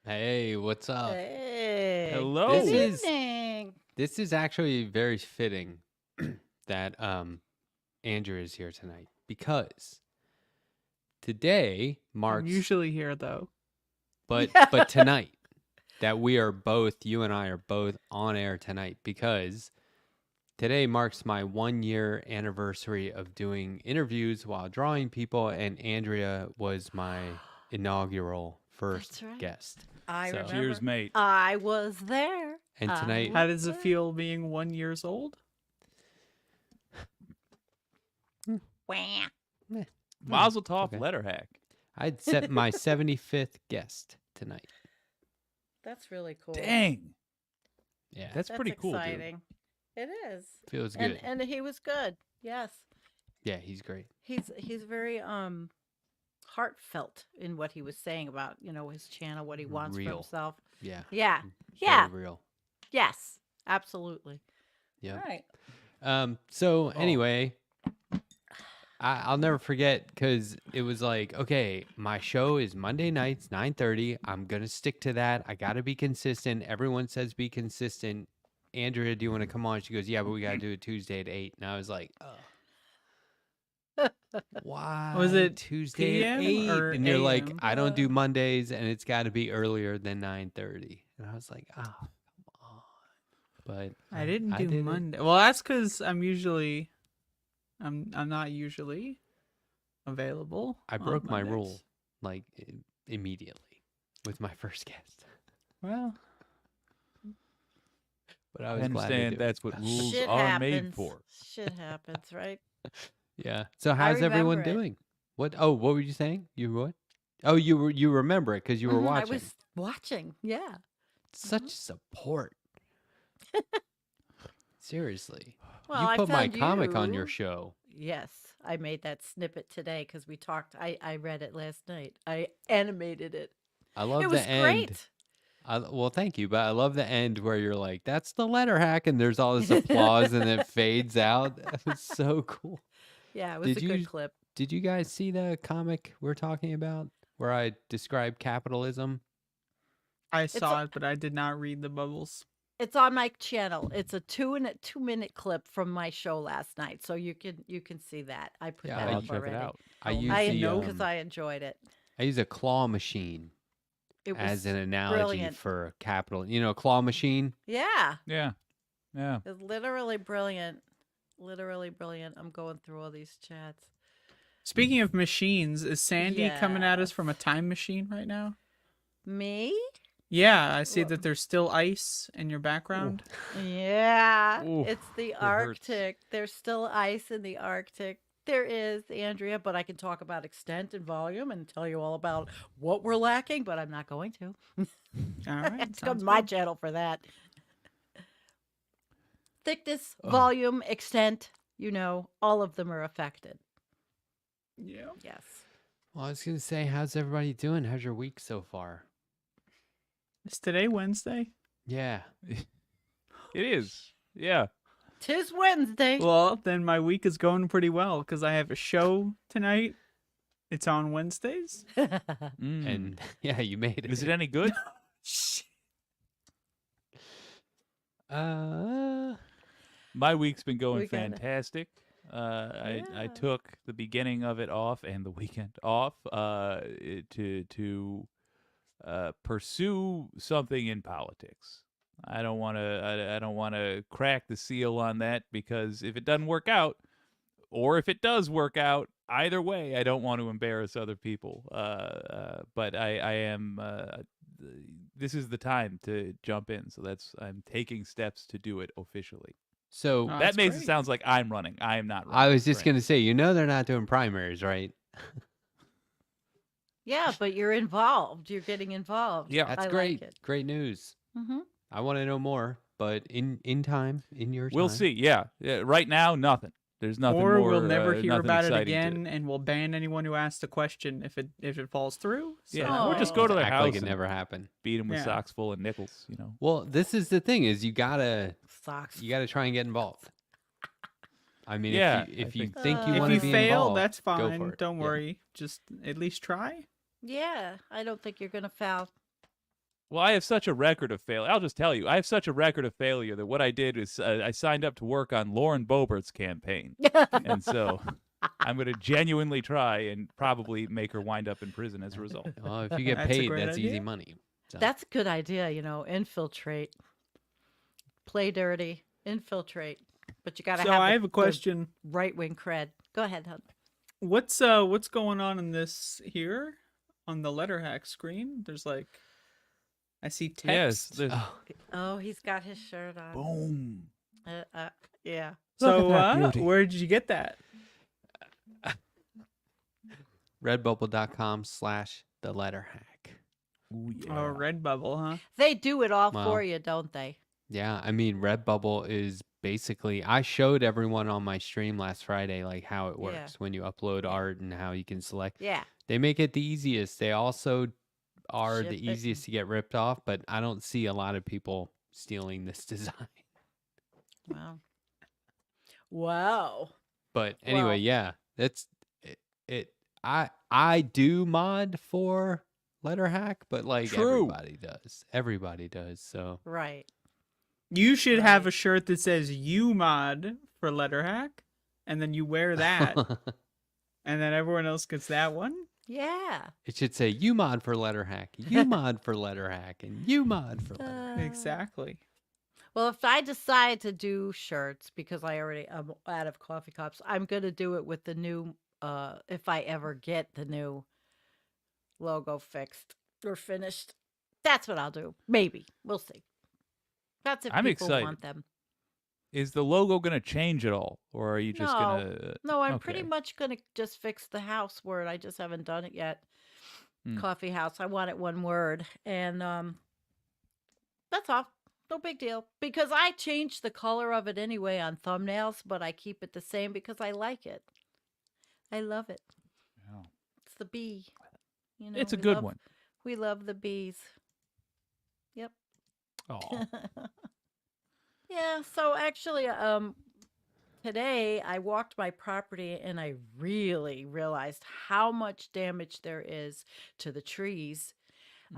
Hey, what's up? Hey. Hello. Good This is evening. this is actually very fitting that Andrew is here tonight because today I'm marks usually here though. but tonight that you and I are both on air tonight because today marks my 1 year anniversary of doing interviews while drawing people, and Andrea was my inaugural first That's right. guest. I So- remember. Cheers, mate. I was there. And I tonight- How was does it there. feel being 1 year old? Wah. Mazel tov, okay. letter hack. I'd set my 75th guest tonight. That's really cool. Dang, Yeah, that's pretty cool, dude. exciting. It is. feels good. And he was good. Yes. Yeah, he's great. He's very heartfelt in what he was saying about, his channel, what he wants for Real. himself. Yeah. Yeah. Very Yeah. real. Yes. Absolutely. Yeah. All right. So anyway, I'll never forget because it was like, okay, my show is Monday nights, 9:30. I'm gonna stick to that. I gotta be consistent. Everyone says be consistent. Andrea, do you want to come on? She goes, yeah, but we gotta do it Tuesday at 8. And I was like, why? Was it Tuesday at PM 8? or And you're like, AM? I don't do Mondays, and it's got to be earlier than 9:30. And I was like, oh, come on. But I didn't do did it. Monday. Well, that's because I'm not usually available. I on broke my Mondays. rule like immediately with my first guest. Well, But I I was glad to understand do it. that's what rules Shit are happens. made for. Shit happens, right? Yeah. So how's everyone remember it. doing? What? Oh, what were you saying? You what? Oh, you remember it because you were Mhm, watching. I was watching. Yeah. Such support. Seriously. Well, you I put my found comic on your you- show. Yes, I made that snippet today because we talked. I read it last night. I animated it. I love It was the end. great. Well, thank you, but I love the end where you're like, "That's the letter hack," and there's all this applause, and it fades out. That was so cool. Yeah, it was Did a good you- clip. Did you guys see the comic we're talking about, where I describe capitalism? I saw it, but I did not read the bubbles. It's on my channel. It's a 2-minute clip from my show last night, so you can see that. I put Yeah, that I'll up check already. it out. I Oh, use I the know because I enjoyed it. I use a claw machine It was as an analogy brilliant. for capital. You know, claw machine. Yeah, Yeah. it's literally brilliant. Literally brilliant. I'm going through all these chats. Speaking of machines, is Sandy coming at us from a Yes. time machine right now? Me? Yeah, I see Well- that there's still ice in your background. Yeah, Ooh, it's the it hurts. Arctic. There's still ice in the Arctic. There is, Andrea, but I can talk about extent and volume and tell you all about what we're lacking, but I'm not going to. All right, It's on sounds my good. channel for that. Thickness, Oh. volume, extent, all of them are affected. Yeah. Yes. Well, I was gonna say, how's everybody doing? How's your week so far? Is today Wednesday? Yeah. It is. Yeah. 'Tis Wednesday. Well, then my week is going pretty well because I have a show tonight. It's on Wednesdays. Mm. And yeah, you made it. Is it any good? My week's been going We gotta- fantastic. I Yeah. took the beginning of it off and the weekend off to pursue something in politics. I don't want to. I don't want to crack the seal on that because if it doesn't work out, or if it does work out, either way, I don't want to embarrass other people. But I am. This is the time to jump in, so I'm taking steps to do it officially. So Oh, that that's makes it great. sounds like I'm running. I am not running. I was just Right. gonna say, they're not doing primaries, right? Yeah, but you're involved. You're getting involved. Yeah. That's I great. Like it. Great news. Mm-hmm. I want to know more, but in time, in your time. We'll see. Yeah. Right now, nothing. There's nothing Or more. we'll never hear nothing about it exciting to- again, and we'll ban anyone who asks the question if it falls through. So Yeah, that or way- just go to their Act house like it and never happened. beat them with Yeah. socks full of nickels. You know. Well, this is the thing: is you gotta Socks. try and get involved. I mean, Yeah, if I you think- think you If want If to you be fail, involved, that's go for fine. it. Don't Yeah. worry. Just at least try. Yeah, I don't think you're gonna foul. Well, I have such a record of failure. I'll just tell you, I have such a record of failure that what I did is I signed up to work on Lauren Boebert's campaign, and so I'm going to genuinely try and probably make her wind up in prison as a result. Well, if you get That's a paid, great that's easy idea. money. So. That's a good idea. Infiltrate, play dirty, infiltrate. But you gotta So have. I have a question. Right wing cred. Go ahead, hon. What's going on in this here on the letter hack screen? There's I see Yes, text. there's Oh, Oh, he's got his shirt on. boom. Yeah. So Look at that beauty. where did you get that? redbubble.com/the letter hack. Ooh, Oh, yeah. Redbubble, huh? They do it all Wow. for you, don't they? Yeah, I mean, Redbubble is basically. I showed everyone on my stream last Friday like how it works Yeah. when you upload art and how you can select. Yeah. They make it the easiest. They also are Ship the it. easiest to get ripped off, but I don't see a lot of people stealing this design. Wow. Wow. But anyway, Well- yeah, that's it. I do mod for letter hack, but like True. everybody does. So Right. You should have a Right. shirt that says "You mod" for letter hack, and then you wear that, and then everyone else gets that one. Yeah. it should say you mod for letter hack, you mod for letter hack, and you mod for letter. Exactly. Well, if I decide to do shirts because I'm out of coffee cups, I'm gonna do it with the new. If I ever get the new logo fixed or finished, that's what I'll do. Maybe we'll see. That's if I'm people excited. want them. Is the logo going to change at all, or are you just No. going to? No, I'm pretty Okay. much gonna just fix the house word. I just haven't done it yet. Hmm. Coffee house. I want it one word, and that's all. No big deal. Because I changed the color of it anyway on thumbnails, but I keep it the same because I like it. I love it. Yeah. It's the bee. It's a we good love- one. We love the bees. Yep. Oh, Yeah, so actually today I walked my property and I really realized how much damage there is to the trees.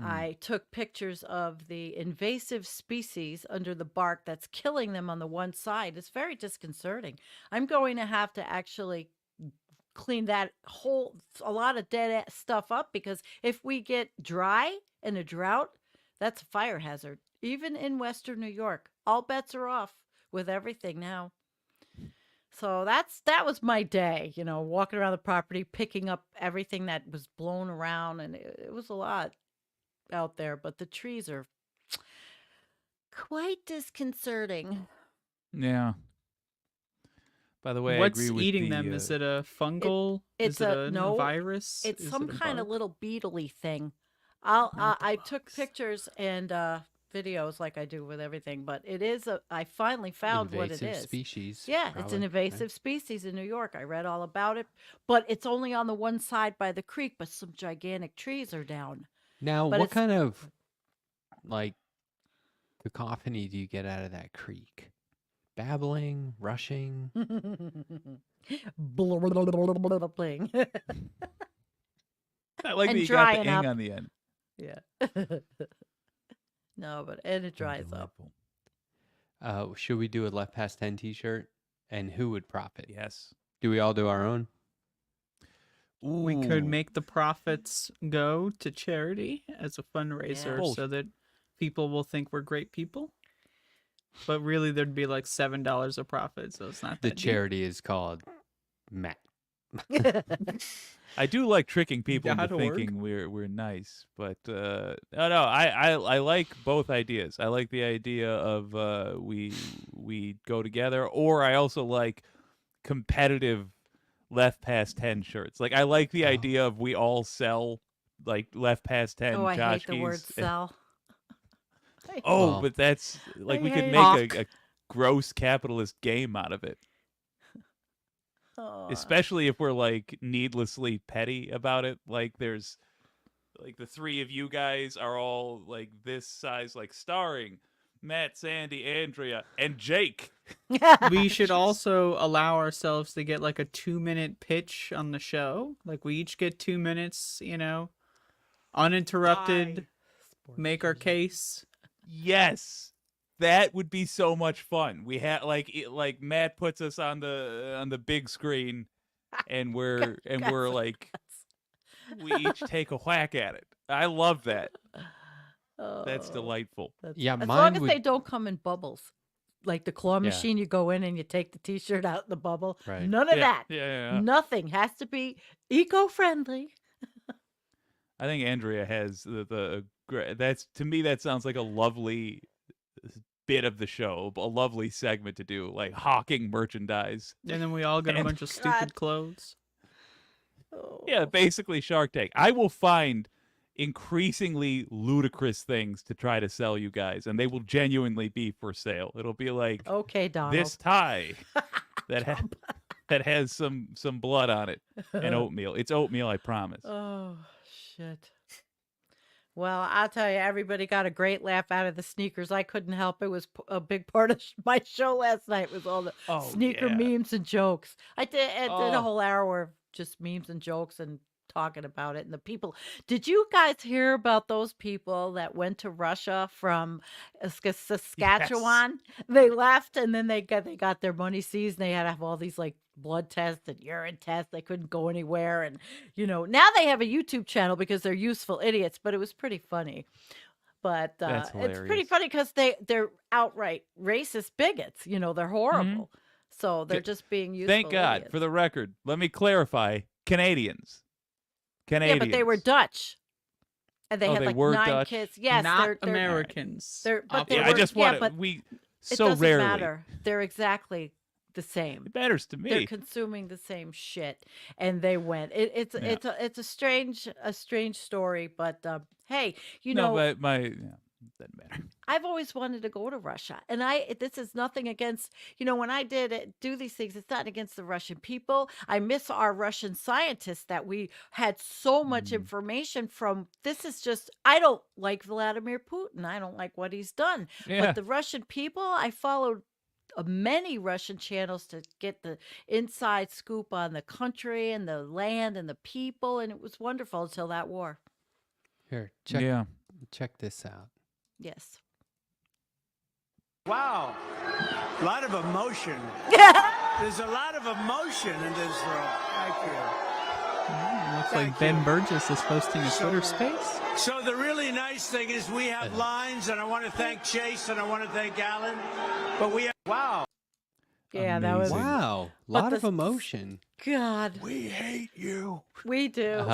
I took pictures of the invasive species under the bark that's killing them on the one side. It's very disconcerting. I'm going to have to actually clean a lot of dead stuff up because if we get dry and a drought, that's a fire hazard. Even in Western New York, all bets are off with everything now. So that was my day, walking around the property, picking up everything that was blown around, and it was a lot out there. But the trees are quite disconcerting. yeah. By the way, What's I agree with eating the, them? Is it a fungal? it's Is it a- a no, virus? It's Is some it a kind of bug? little beetly thing. I took bugs. pictures and videos like I do with everything, but I finally found what it Invasive is. species. Yeah, it's probably, an right? invasive species in New York. I read all about it, but it's only on the one side by the creek, but some gigantic trees are down. Now, But what it's- kind of like cacophony do you get out of that creek? Babbling, rushing. Bling. I like and that you got the drying ing up. on the end. Yeah. No, and it dries up. Delightful. Should we do a left past 10 t-shirt? And who would profit? Yes. Do we all do our own? We could Ooh. make the profits go to charity as a fundraiser Yeah. so that people will think we're great people. but really there'd be like $7 of profit, so it's not The that deep. charity is called Matt. I do like tricking people into .org. thinking we're nice, but no, I like both ideas. I like the idea of we go together, or I also like competitive left past 10 shirts. Like I like the idea of we all sell like left past 10 Oh, I hate the word tchotchkes. sell. Oh, Well, but that's like I we could hate make it. a gross capitalist game out of it. Oh. Especially if we're like needlessly petty about it. Like there's like the three of you guys are all like this size, like starring Matt, Sandy, Andrea, and Jake. We should also allow ourselves to get like a 2-minute pitch on the show. Like we each get 2 minutes, you know, uninterrupted, make our case. Yes. That would be so much fun. We had like Matt puts us on the big screen and we're like we each take a whack at it. I love that. That's Oh, delightful. Yeah, as long mine as would. they don't come in bubbles. Like the claw Yeah. machine, you go in and you take the t-shirt out in the bubble. Right. None of Yeah, that. yeah. Nothing has to be eco-friendly. I think Andrea has that's to me that sounds like a lovely bit of the show, a lovely segment to do, like hawking merchandise. And then we all get a And- bunch of stupid clothes. Yeah, Oh. basically Shark Tank. I will find increasingly ludicrous things to try to sell you guys, and they will genuinely be for sale. It'll be like Okay, Donald. this tie that has some blood on it and oatmeal. It's oatmeal, I promise. Oh, shit. Well, I'll tell you, everybody got a great laugh out of the sneakers. I couldn't help. It was a big part of my show last night was all the Oh, sneaker yeah. memes and jokes. I did a Oh. whole hour of just memes and jokes and talking about it. And the people, did you guys hear about those people that went to Russia from Saskatchewan? They left and then they got their money seized. And they had to have all these like blood tests and urine tests. They couldn't go anywhere. And, you know, now they have a YouTube channel because they're useful idiots, but it was pretty funny. But That's it's pretty hilarious. funny because they're outright racist bigots. You know, they're horrible. So they're Th- just being useful Thank God. idiots. For the record, let me clarify, Canadians. Yeah, but they were Dutch. And they Oh, had they like were 9 Dutch? kids. Yes, Not they're Americans. but they Yeah, I were- just yeah, want to but we it so doesn't rarely. matter. They're exactly the same. It matters to They're me. consuming the same shit, and they went. It's Yeah. it's a strange story, but hey, you No, know, but doesn't matter. I've always wanted to go to Russia, and this is nothing against, when I do these things, it's not against the Russian people. I miss our Russian scientists that we had so much information from. This is just, I don't like Vladimir Putin. I don't like what he's done. Yeah. But the Russian people, I followed many Russian channels to get the inside scoop on the country and the land and the people, and it was wonderful until that war. Here, Yeah. check this out. Yes. Wow. A lot of emotion. There's a lot of emotion in this room. Thank you. Looks Thank like Ben you. Burgess is hosting a So- Twitter space. So the really nice thing is we have lines, and I want to thank Chase and I want to thank Alan. But we have, wow. Yeah, that was Amazing. Wow, But lot of the- emotion. God. We hate you. We do.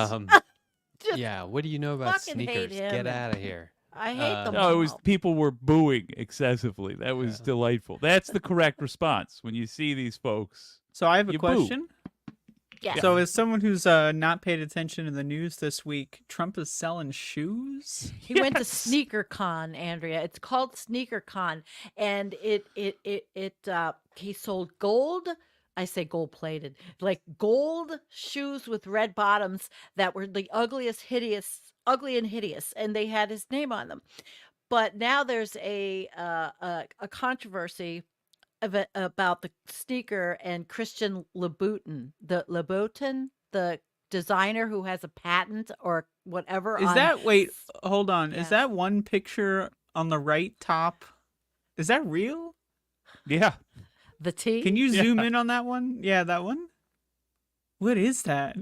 Just Yeah, what do you know about fucking hate sneakers? him Get and- out of here. I hate them. No, it was all. people were booing excessively. That was delightful. That's the correct response when you see these folks. So I have a You boo. question. Yeah. So as someone who's not paid attention to the news this week, Trump is selling shoes? He went to Yes. Sneaker Con, Andrea. It's called Sneaker Con, and he sold gold. I say gold plated, like gold shoes with red bottoms that were the ugly and hideous, and they had his name on them. But now there's a controversy about the sneaker and Christian Louboutin, the designer who has a patent or whatever. Is on that, wait, hold on. Yeah. Is that one picture on the right top? Is that real? Yeah. the T? Can you Yeah. zoom in on that one? Yeah, that one. What is that?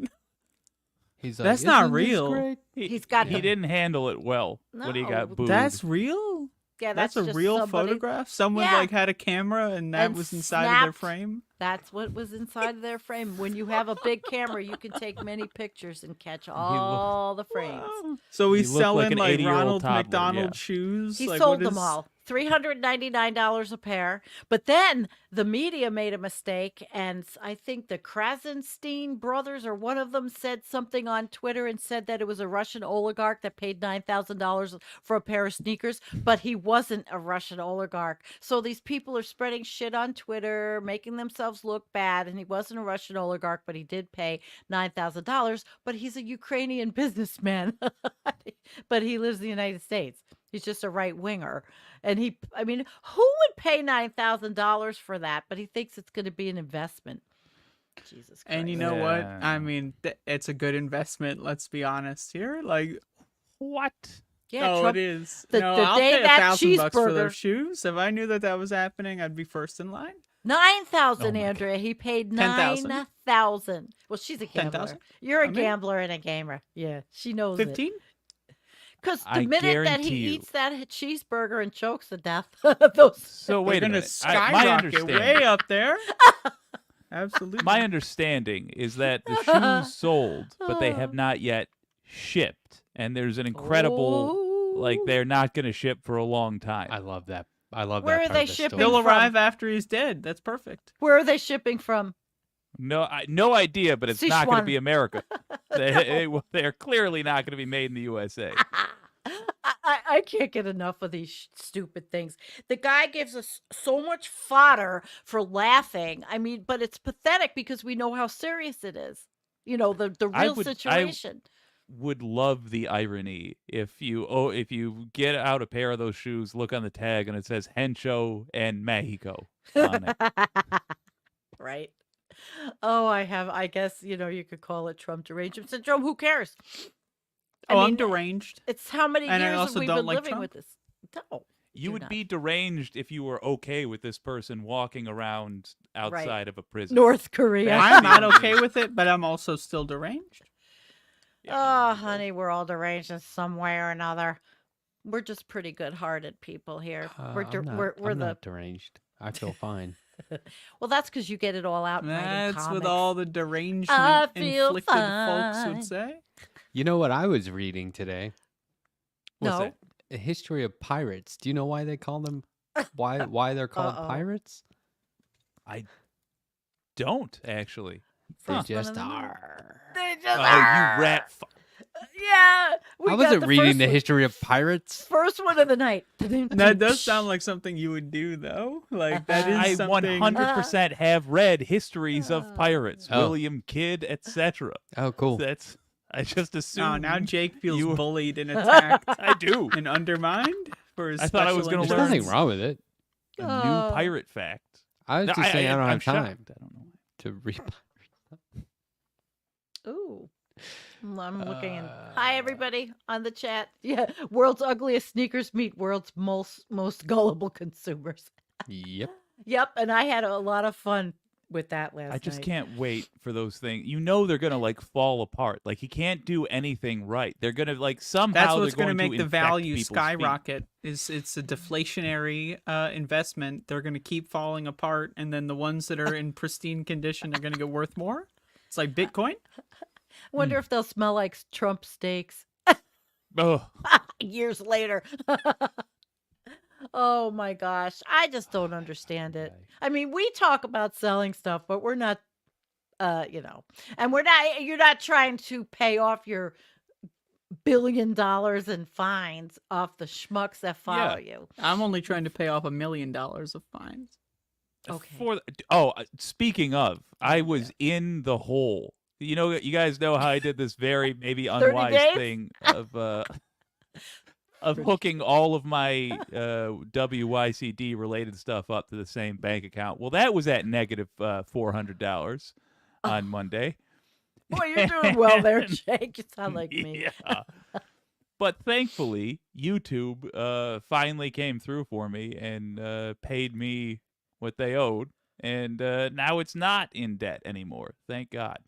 He's like, That's not "Isn't this real." great?" He's got He the- didn't handle it well when he No, got booed. That's real? Yeah, That's a just real somebody- photograph? Someone Yeah. had a camera and that And was inside of their snapped. frame? That's what was inside of their frame. When you have a big camera, you can take many pictures and catch all the frames. Wow. So he's You look like selling an like 80-year-old Ronald toddler, McDonald yeah. shoes? He Like, sold what them is- all. $399 a pair. But then the media made a mistake, and I think the Krasenstein brothers or one of them said something on Twitter and said that it was a Russian oligarch that paid $9,000 for a pair of sneakers, but he wasn't a Russian oligarch. So these people are spreading shit on Twitter, making themselves look bad, and he wasn't a Russian oligarch, but he did pay $9,000, but he's a Ukrainian businessman. But he lives in the United States. He's just a right winger. And who would pay $9,000 for that? But he thinks it's going to be an investment. Jesus Christ. And you know what? Yeah. I mean, it's a good investment, let's be honest here. Like, What? yeah, oh, Trump, it is. the- No, the I'll day pay that $1,000 for cheeseburger- those shoes. If I knew that was happening, I'd be first in line. 9,000, Oh my Andrea. He paid 10,000. 9,000. Well, she's a gambler. 10,000? You're a I'm in. gambler and a gamer. Yeah, she knows it. 15? Because the I minute that guarantee he you. eats that cheeseburger and chokes to death, those So wait They're a gonna minute. My skyrocket understanding. way up there. Absolutely. My understanding is that the shoes sold, but they have not yet shipped, and there's an incredible, like Oh. they're not going to ship for a long time. I love that. I love Where that. are part they of the shipping story. They'll from? arrive after he's dead. That's perfect. Where are they shipping from? No idea, but it's not going to Sichuan. be America. They're clearly not going to be made in the USA. I can't get enough of these stupid things. The guy gives us so much fodder for laughing. I mean, but it's pathetic because we know how serious it is. You know, the real situation. Would love the irony if you get out a pair of those shoes, look on the tag, and it says Hencho and Mexico on it. Right. Oh, I guess, you could call it Trump derangement syndrome. Who cares? I'm deranged. It's how many And I years also have we don't been like living Trump. with this? No. You do would not. be deranged if you were okay with this person walking around outside of a prison. North Korea. That's I'm the not only- okay with it, but I'm also still deranged. Oh, honey, we're all deranged in some way or another. We're just pretty good-hearted people here. We're I'm not deranged. I feel fine. well, that's because you get it all out. That's what all the derangement I feel inflicted folks fine. would say. You know what I was reading today? What's No. that? A history of pirates. Do you know why they call them? Why they're called Uh-oh. pirates? Don't actually. They Huh. just One of them. are. They just Oh, you rat! Yeah, we I got wasn't the reading first the one- history of pirates. First one of the night. That does sound like something you would do, though. Like that is I something. 100% have read histories of pirates, Oh. William Kidd, etc. Oh, cool. That's I just assumed. Oh, now Jake feels you- bullied and attacked I do. and undermined for his. I thought I was special gonna There's learn nothing wrong with it. A Oh. new pirate fact. I was No, just saying I don't I'm have time shocked. I don't know. to read. Ooh. I'm looking in. Hi, everybody on the chat. Yeah, world's ugliest sneakers meet world's most gullible consumers. Yep. Yep, and I had a lot of fun with that last night. I just can't wait for those things. You know they're gonna like fall apart. Like he can't do anything right. They're gonna like somehow. That's what's going to make the infect value people's feet. skyrocket. It's a deflationary investment. They're going to keep falling apart, and then the ones that are in pristine condition are going to get worth more. It's like Bitcoin. wonder if they'll smell like Trump steaks Ugh. years later. Oh my gosh. I just don't understand it. I mean, we talk about selling stuff, but we're not and you're not trying to pay off your $1 billion in fines off the schmucks that follow you. I'm only trying to pay off $1 million of fines. Okay. Speaking of, I was in the hole. You know, you guys know how I did this very maybe 30 unwise days? thing of hooking all of my WYCD related stuff up to the same bank account. Well, that was at negative $400 on Monday. Boy, you're doing well there, Jake. You sound like me. Yeah. But thankfully, YouTube finally came through for me and paid me what they owed, and now it's not in debt anymore. Thank God.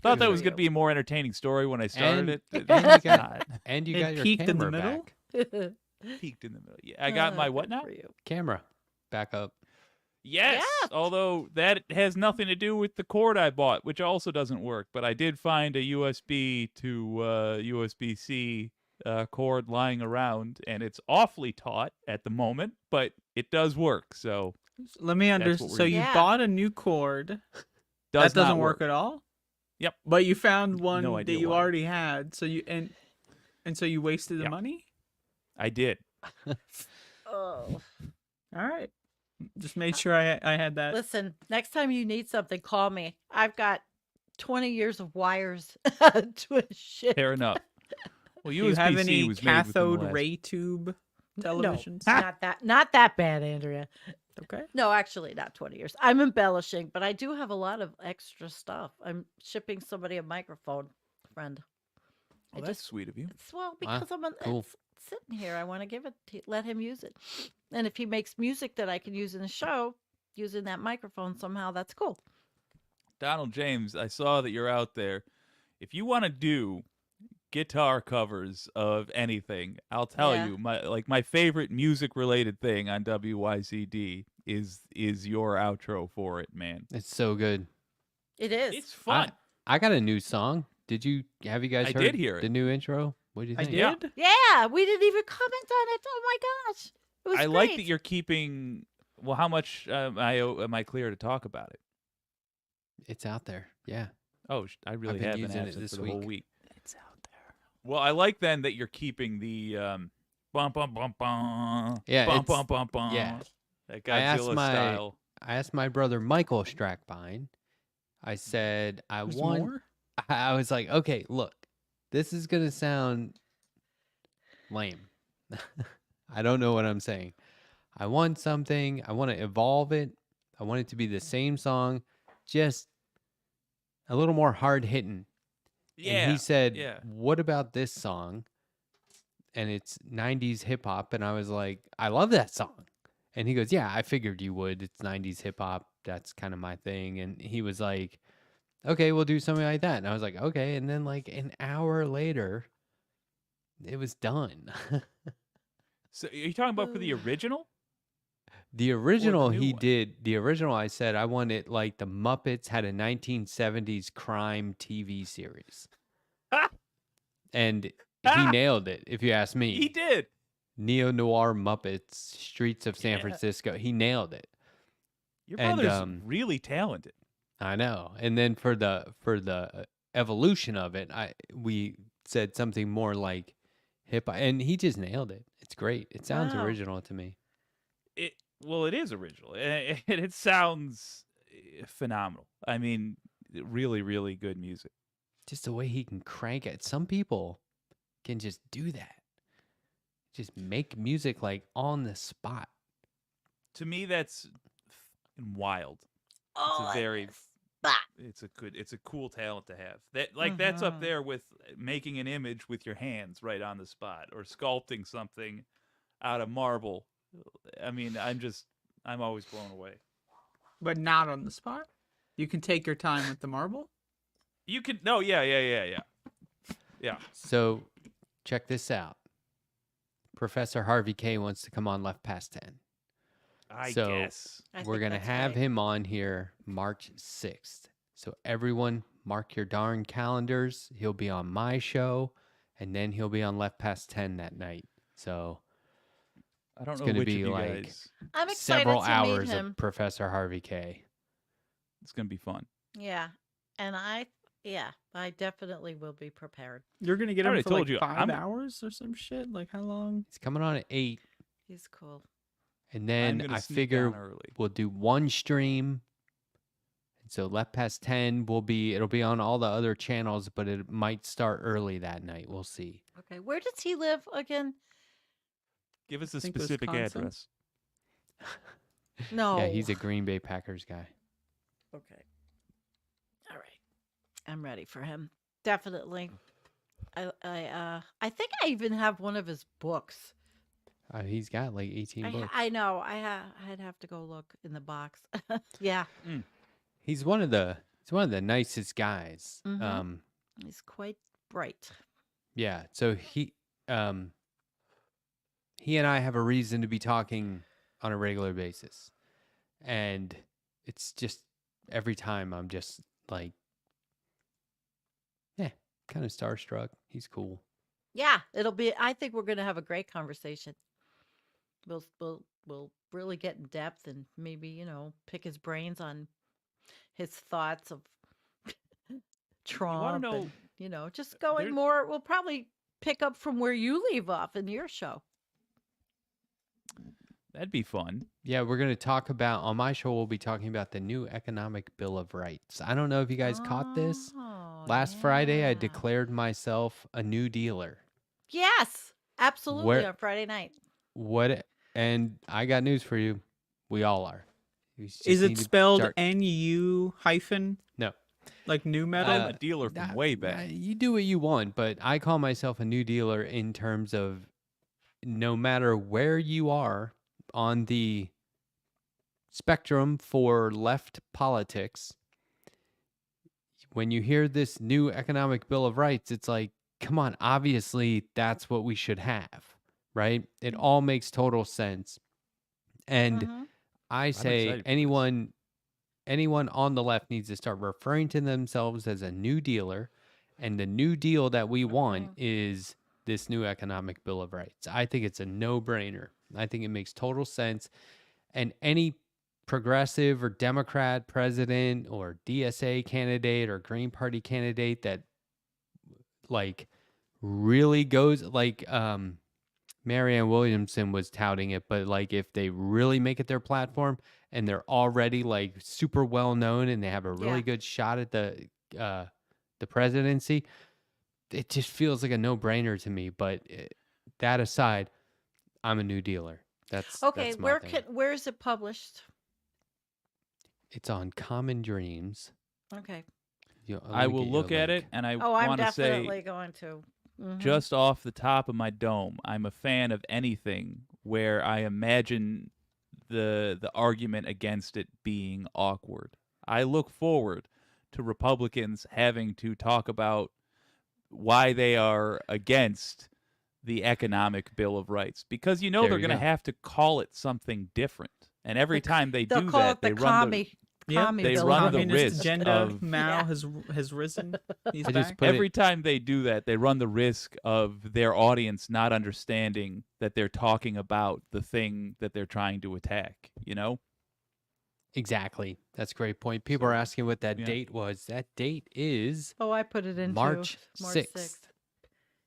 Thought that for was going to you. be a more entertaining story when I started And- it. and you got- not. And you It got your peaked in the camera middle? back. Peaked in the middle. Yeah, I got my what Good now? for you. Camera, back up. Yes. Although that has nothing to do with the cord I bought, which also doesn't work. But I did find a USB to USB-C cord lying around, and it's awfully taut at the moment, but it does work. So Let me That's what understand. we're So using. you Yeah. bought a new cord. does That doesn't not work at all? Yep. But you found one No that idea you why. already had. So you and so you wasted the Yep. money? I did. Oh. All right. Just made sure I had that. Listen, next time you need something, call me. I've got 20 years of wires to a shit. Fair enough. Well, Do you have USB-C any was made within the cathode last- ray tube No, televisions? not that bad, Andrea. Okay. No, actually, not 20 years. I'm embellishing, but I do have a lot of extra stuff. I'm shipping somebody a microphone, friend. Oh, I that's just- sweet of you. It's well because I'm cool. it's sitting here. I want to give it, let him use it, and if he makes music that I can use in the show using that microphone somehow, that's cool. Donald James, I saw that you're out there. If you want to do guitar covers of anything, I'll tell Yeah. you, my favorite music related thing on WYCD is your outro for it, man. It's so good. It is. It's fun. I got a new song. Have you guys I heard did hear the it. new intro? What do you I think? did. Yeah. Yeah, we didn't even comment on it. Oh my gosh, it was I like that great. you're keeping. Well, how much am I clear to talk about it? It's out there. Yeah. Oh, I really been have been using it absent this for the whole week. week. It's out there. Well, I like then that you're keeping the bum bum bum bum. Yeah, bum it's- bum bum bum. yeah. That I asked Godzilla my- style. I asked my brother Michael Strackbine. I said, There's want. more? I was like, okay, look, this is gonna sound lame. I don't know what I'm saying. I want something. I want to evolve it. I want it to be the same song, just a little more hard hitting. Yeah. And he said, yeah. "What about this song?" And it's 90s hip hop. And I was like, I love that song. And he goes, yeah, I figured you would. It's 90s hip hop. That's kind of my thing. And he was like, okay, we'll do something like that. And I was like, okay. And then like an hour later, it was done. So are you talking about for the original? The original new he one? did. The original I said I wanted like the Muppets had a 1970s crime TV series. And he nailed it, if you ask me. He did. Neo noir Muppets, Streets of San Yeah. Francisco. He nailed it. Your And, brother's really talented. I know. And then for the evolution of it, we said something more like hip hop, and he just nailed it. It's great. It sounds Wow. original to me. It is original, and it sounds phenomenal. I mean, really, really good music. Just the way he can crank it. Some people can just do that. Just make music like on the spot. To me, that's fucking wild. Oh, It's a very, spot. it's a cool talent to have. That's up Mhm. there with making an image with your hands right on the spot, or sculpting something out of marble. I mean, I'm always blown away. But not on the spot. You can take your time with the marble. You can yeah. So check this out. Professor Harvey K wants to come on Left Past 10. I So- guess. I We're think going to that's have great. him on here March 6th. So everyone mark your darn calendars. He'll be on my show, and then he'll be on Left Past 10 that night. So I don't It's know gonna which be of you like- guys. I'm excited several to hours meet him. of Professor Harvey K. It's gonna be fun. Yeah, and I definitely will be prepared. You're gonna get I him already for told like you, 5 I'm- hours or some shit. Like how long? He's coming on at 8, He's cool. and I'm then gonna I sneak figure down early. we'll do one stream. And so Left Past 10 it'll be on all the other channels, but it might start early that night. We'll see. Okay, where does he live again? Give us a think specific Wisconsin. address. No. Yeah, he's a Green Bay Packers guy. Okay. All right. I'm ready for him. Definitely. I think I even have one of his books. He's got like 18 books. I know. I'd have to go look in the box. Yeah, He's one of the nicest guys. Mhm. he's quite bright. Yeah. So he he and I have a reason to be talking on a regular basis. And it's just every time I'm just like, yeah, kind of starstruck. He's cool. Yeah, it'll be. I think we're going to have a great conversation. We'll really get in depth and maybe pick his brains on his thoughts of Trump know- and just going there's- more. We'll probably pick up from where you leave off in your show. That'd be fun. Yeah, we're going to talk about, on my show, we'll be talking about the new Economic Bill of Rights. I don't know if you guys caught this. Oh, Last Friday, I yeah. declared myself a new dealer. Yes, absolutely Where- on Friday night. What? And I got news for you. We all are. You just Is need it to spelled start- NU hyphen No. like new metal? I'm a dealer from Nah, way back. You do what you want, but I call myself a new dealer in terms of no matter where you are on the spectrum for left politics, when you hear this new economic bill of rights, it's like, come on, obviously that's what we should have, right? It all makes total sense. And Mhm. I say excited for this. anyone on the left needs to start referring to themselves as a new dealer, and the new deal that we want is this new economic bill of rights. I think it's a no-brainer. I think it makes total sense, and any progressive or Democrat president or DSA candidate or Green Party candidate that like really goes like Marianne Williamson was touting it, but like if they really make it their platform and they're already like super well known and they have a really Yeah. good shot at the presidency, it just feels like a no-brainer to me. But that aside, I'm a new dealer. That's Okay, that's my thing. where is it published? It's on Common Dreams. Okay. Let I me will get you a look at it, link. and I Oh, I'm want to definitely say, going to. Mhm. just off the top of my dome, I'm a fan of anything where I imagine the argument against it being awkward. I look forward to Republicans having to talk about why they are against the economic Bill of Rights, because There they're you going to go. have to call it something different. And every time they They'll do call that, it the they run commie. Yep, commie they bill run of the rights. Communist risk agenda of- Mao Yeah. has risen. He's I just back. put it- every time they do that, they run the risk of their audience not understanding that they're talking about the thing that they're trying to attack, you know? Exactly. That's a great point. People are asking what that yeah. date was. That date is Oh, I put it in March too. 6th.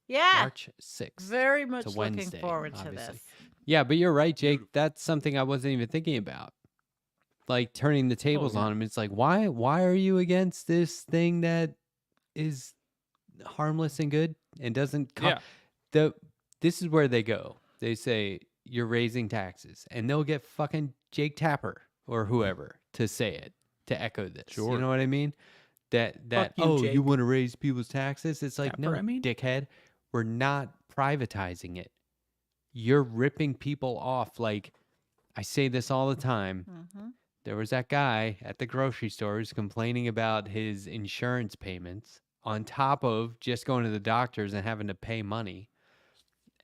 Yeah. March 6th. Very much a looking Wednesday, forward to obviously. this. Yeah, but you're right, Jake. That's something I wasn't even thinking about. Like turning the tables yeah. on him. It's like, why are you against this thing that is harmless and good and doesn't Yeah. This is where they go. They say you're raising taxes, and they'll get fucking Jake Tapper or whoever to say it, to echo this. Sure. You know what I mean? That you, you Jake. want to raise people's taxes? It's like, Tapper, no, I mean. dickhead. We're not privatizing it. You're ripping people off. Like, I say this all the time. Mm-hmm. There was that guy at the grocery store who's complaining about his insurance payments on top of just going to the doctors and having to pay money.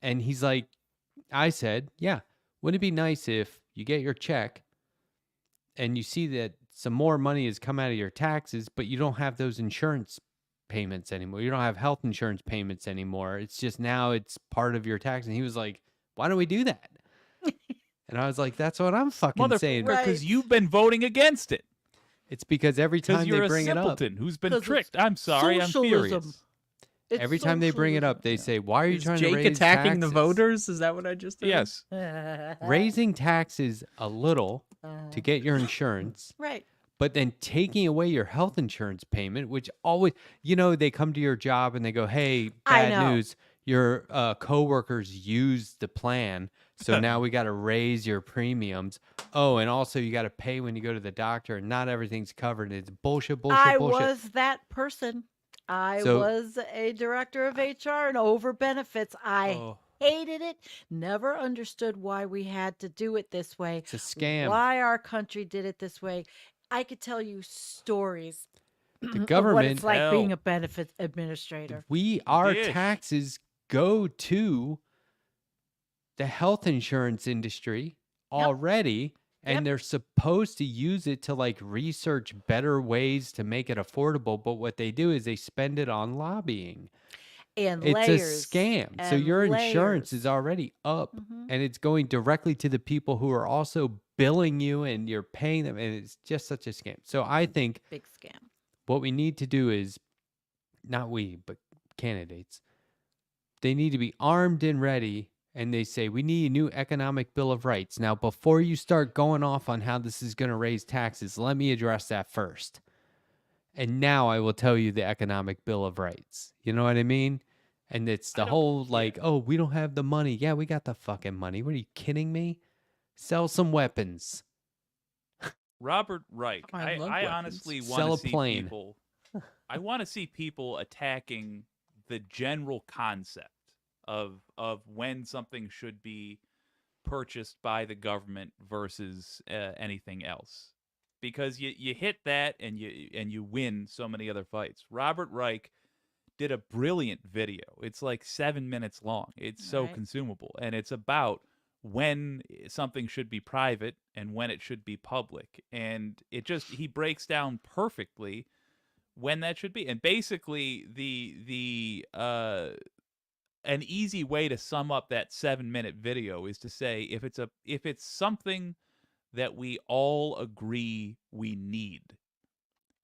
And he's like, I said, yeah, wouldn't it be nice if you get your check and you see that some more money has come out of your taxes, but you don't have those insurance payments anymore. You don't have health insurance payments anymore. It's just now it's part of your tax. And he was like, why don't we do that? And I was like, that's what I'm fucking saying. Right. Because you've been voting against it. It's because every Because time you're they a bring it up, simpleton who's been 'Cause it's tricked. I'm sorry, I'm socialism. furious. It's every time they bring it up, they say, why are you Is trying Jake to raise attacking the taxes? voters? Is that what I just heard? Yes. socialism. Raising taxes a little to get your insurance, Right. but then taking away your health insurance payment, which always, they come to your job and they go, hey, I bad know. news, your coworkers used the plan, so now we got to raise your premiums. Oh, and also you got to pay when you go to the doctor, and not everything's covered. It's bullshit, bullshit, I bullshit. was that person. I So- was a director of HR and over benefits. I Oh, hated it. Never understood why we had to do it this way. it's a scam. Why our country did it this way. I could tell you stories The of what government, it's like being Hell. a benefits administrator. our Dish. taxes go to the health insurance industry Yep. already, and Yep. they're supposed to use it to like research better ways to make it affordable. But what they do is they spend it on lobbying. And It's a layers. scam. So and your insurance layers. is already up, Mhm. and it's going directly to the people who are also billing you, and you're paying them, and it's just such a scam. So I think Big scam. what we need to do is, not we, but candidates, they need to be armed and ready. And they say, we need a new economic bill of rights. Now, before you start going off on how this is going to raise taxes, let me address that first. And now I will tell you the economic bill of rights. You know what I mean? And it's the whole like, oh, we don't have the money. Yeah, we got the fucking money. What are you kidding me? Sell some weapons. Robert Reich. I love I weapons. honestly Sell want a to see plane. people. I want to see people attacking the general concept of when something should be purchased by the government versus anything else, because you hit that and you win so many other fights. Robert Reich did a brilliant video. It's like 7 minutes long. It's so Right. consumable, and it's about when something should be private and when it should be public. And he breaks down perfectly when that should be. And basically an easy way to sum up that 7-minute video is to say, if it's something that we all agree we need,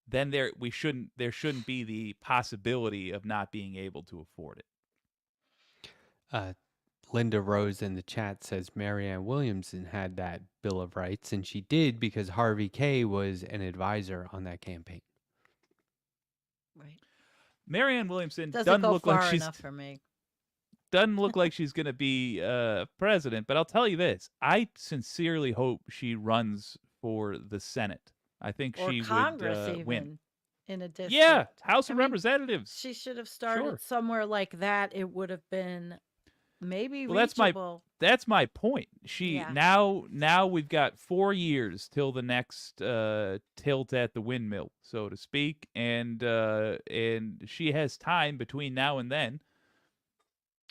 then there shouldn't be the possibility of not being able to afford it. Linda Rose in the chat says Marianne Williamson had that Bill of Rights, and she did because Harvey K was an advisor on that campaign. Right. Marianne Williamson Doesn't doesn't go look far like she's enough for me. doesn't look like she's going to be president, but I'll tell you this. I sincerely hope she runs for the Senate. I think Or she Congress would even win. in a district. Yeah, House I of mean, Representatives. She should have started Sure. somewhere like that. It would have been maybe Well, reachable. that's my point. Yeah. Now we've got 4 years till the next tilt at the windmill, so to speak, and she has time between now and then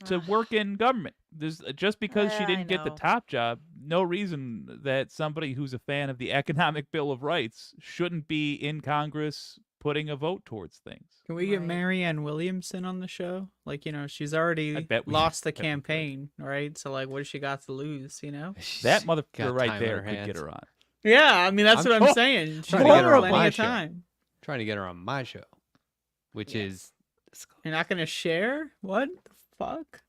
to work in government. There's just because she I didn't get the know. top job, no reason that somebody who's a fan of the economic bill of rights shouldn't be in Congress putting a vote towards things. Can we get Right. Marianne Williamson on the show? Like, she's already bet we- lost the bet we could. campaign, right? So, like, what does she got to lose, That She's motherfucker got right time on there her could get hands. her on. Yeah, I mean, that's I'm what I'm saying. She's trying to get her on plenty my of show. time. Trying to get her on my show, which Yeah. is You're not going to share? What the fuck?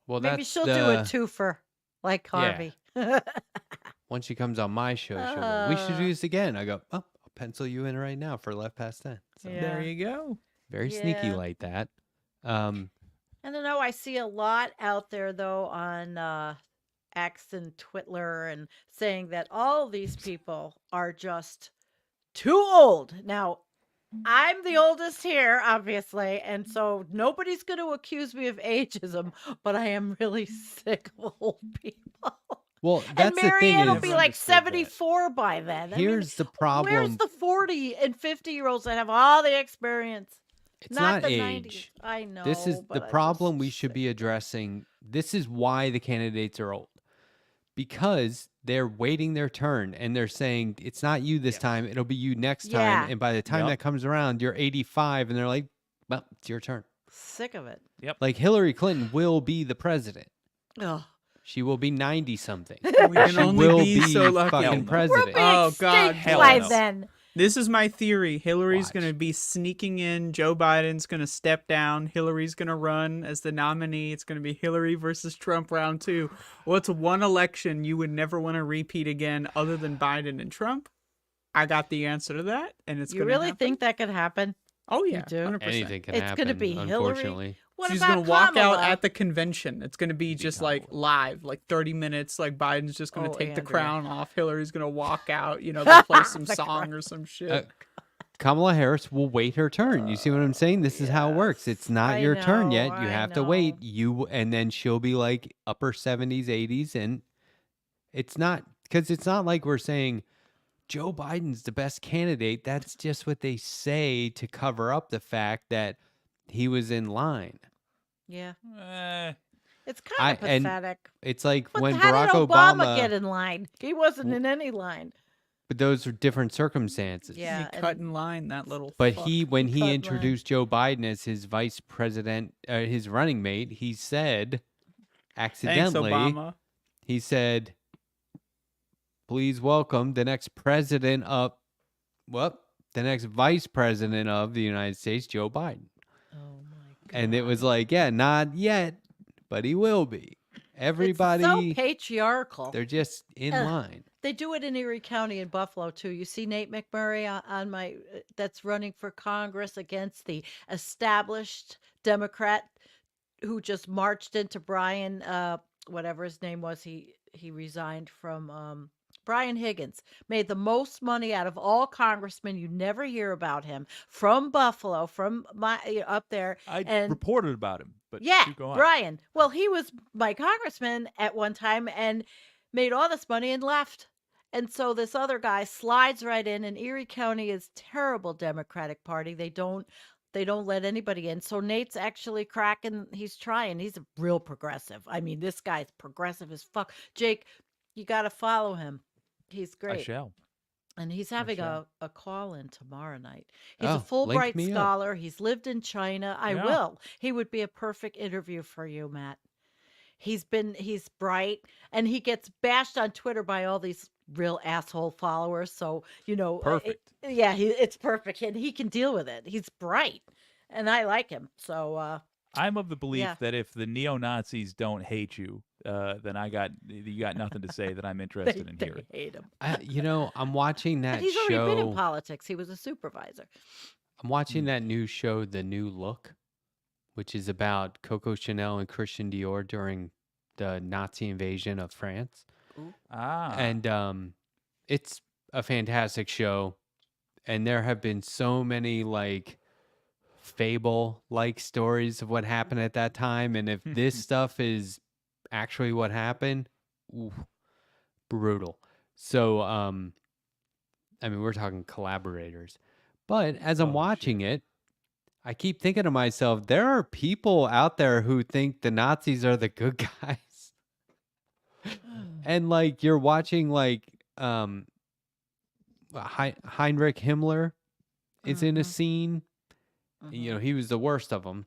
well, Maybe that's she'll the, do a twofer like Harvey. once she comes on my show, she'll go, we should do this again. I go, oh, I'll pencil you in right now for left past 10. So Yeah. There you go. very sneaky Yeah. like that. I don't know. I see a lot out there though on X and Twitler and saying that all these people are just too old. Now, I'm the oldest here, obviously, and so nobody's going to accuse me of ageism, but I am really sick of old people. Well, And that's the thing. Marianne will Is, be Never like understood that. 74 by then. I mean, here's the where's problem. the 40 and 50-year-olds that have all the experience? It's not the age. 90s. I know. This is but the I'm problem just we should sick. be addressing. This is why the candidates are old. Because they're waiting their turn and they're saying, it's not you this time, it'll be you next time. Yeah. And by the time Yup. that comes around, you're 85 and they're like, well, it's your turn. Sick of it. Like Hillary Clinton will be the president. Ugh. She will be 90 something. We can She only will be be so lucky. fucking Hell no. We'll president. be Oh, God, extinct hell by no. then. This is my theory. Hillary's Watch. going to be sneaking in. Joe Biden's going to step down. Hillary's going to run as the nominee. It's going to be Hillary versus Trump round 2. What's one election you would never want to repeat again other than Biden and Trump? I got the answer to that, and it's You going really to happen. think that could happen? Oh, yeah. do? 100%. Anything can It's happen, gonna be Hillary. unfortunately. What She's about going to walk out Kamala? at the convention. It's going to be just like live, like 30 minutes. Like Biden's just going to Oh, take the Andrea. crown off. Hillary's going to walk out. They'll play some The song crown. or some shit. Uh, Kamala Harris will wait her turn. You see what I'm saying? This is how it works. It's not I your turn know, yet. You I have to wait. know. And then she'll be like upper 70s, 80s, and it's not like we're saying Joe Biden's the best candidate. That's just what they say to cover up the fact that he was in line. Yeah. Eh, It's kind of and pathetic. it's like But when how Barack did Obama Obama, get in line? He wasn't in any line. but those are different circumstances. Yeah, He cut in line, that little But fuck. when Cut he line. introduced Joe Biden as his vice president, his running mate, he said Thanks, accidentally, Obama. he said, "Please welcome the next president of, the next vice president of the United States, Joe Biden." Oh my god! And it was like, yeah, not yet, but he will be. Everybody, it's so patriarchal. they're just in Ugh. line. They do it in Erie County in Buffalo too. You see Nate McMurray on my that's running for Congress against the established Democrat who just marched into Brian whatever his name was. He resigned from Brian Higgins, made the most money out of all congressmen. You never hear about him, from Buffalo, from my up there. I and reported about him, but yeah, keep going. Brian. Well, he was my congressman at one time and made all this money and left. And so this other guy slides right in, and Erie County is terrible Democratic Party. They don't let anybody in. So Nate's actually cracking. He's trying. He's a real progressive. I mean, this guy's progressive as fuck. Jake, you got to follow him. He's great. I shall. And he's having shall. a call in tomorrow night. He's Oh, a link Fulbright me up. scholar. He's lived in China. I Yeah. will. He would be a perfect interview for you, Matt. He's bright, and he gets bashed on Twitter by all these real asshole followers. So, Perfect. it's perfect. And he can deal with it. He's bright, and I like him. So, I'm of the belief Yeah. that if the neo-Nazis don't hate you, then you got nothing to say that I'm they, interested in they hearing. hate him. I'm watching that And he's already been in show. politics. He was a supervisor. I'm watching that new show, The New Look, which is about Coco Chanel and Christian Dior during the Nazi invasion of France. Ah, And it's a fantastic show. And there have been so many like fable-like stories of what happened at that time. And if this stuff is actually what happened, oof, brutal. So, I mean, we're talking collaborators. But as I'm Oh, watching it, I keep thinking to myself, there are people out there who think the Nazis are the good guys. And like you're watching like Heinrich Himmler is in a Mhm. scene. You know, he was the worst of them.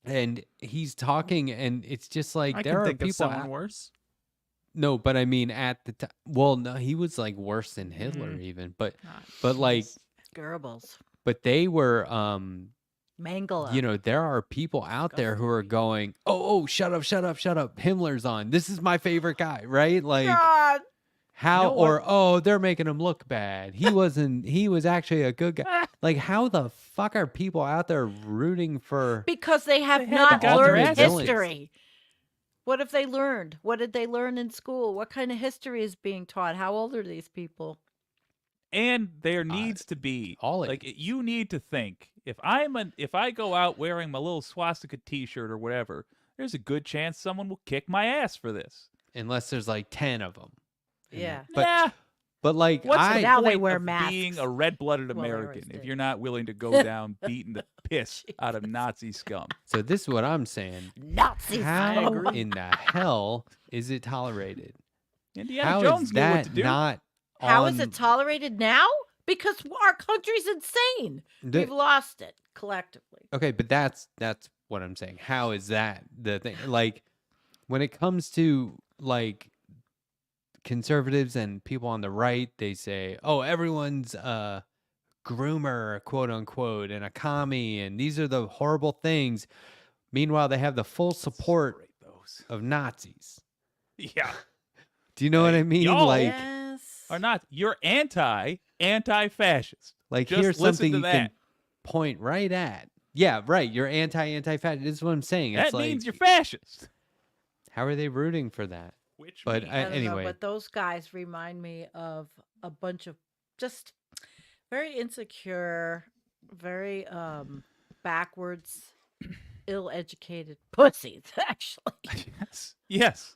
And he's talking, and it's just like I there can are think of people someone out- worse. No, but I mean at the time. Well, no, he was like worse than Hitler even. But like Goebbels. but they were Mangala. you know, there are people out there who are going, oh, shut up. Himmler's on. This is my favorite guy, right? Like God. how, know or, oh, they're making him look bad. He was actually a good guy. Like how the fuck are people out there rooting for? Because they have haven't not got their learned asses. history. What have they learned? What did they learn in school? What kind of history is being taught? How old are these people? and there needs to be all like ages. you need to think if I go out wearing my little swastika T-shirt or whatever, there's a good chance someone will kick my ass for this. Unless there's like 10 of them. Yeah. But like What's the Now they point wear of being masks. a red-blooded Well, they always American if did. you're not willing to go down beating the piss out of Nazi scum? so this is what I'm saying. Nazis. How agree. in the hell is it tolerated? Indiana How Jones is knew what that to do. not How on is it tolerated now? Because our country's insane. the- We've lost it collectively. Okay, but that's what I'm saying. How is that the thing? Like when it comes to like conservatives and people on the right, they say, "Oh, everyone's a groomer, quote unquote, and a commie, and these are the horrible things." Meanwhile, they have the full support Separate those. of Nazis. Yeah. Do you know what I mean? y'all- Like, Yes. Or not. You're anti-fascist. like Just here's listen something to you that. can point right at. Yeah, right. You're anti-fascist. This is what I'm saying. It's That like, means you're fascist. how are they rooting for that? Which But means- I don't know, anyway, but those guys remind me of a bunch of just very insecure, very backwards, ill-educated pussies, actually. yes.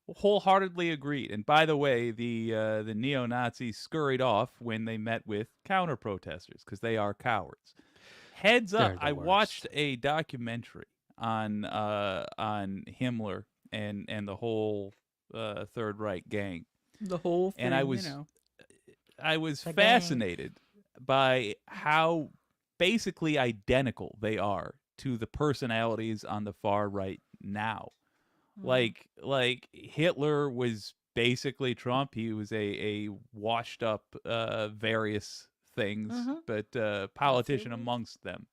Wholeheartedly agreed. And by the way, the neo-Nazis scurried off when they met with counter-protesters because they are cowards. Heads up, They're the I worst. watched a documentary on Himmler and the whole Third Reich gang. The whole thing, And I was The gang. fascinated by how basically identical they are to the personalities on the far right now. Like Hitler was basically Trump. He was a washed up various things, Mhm. but politician Absolutely. amongst them.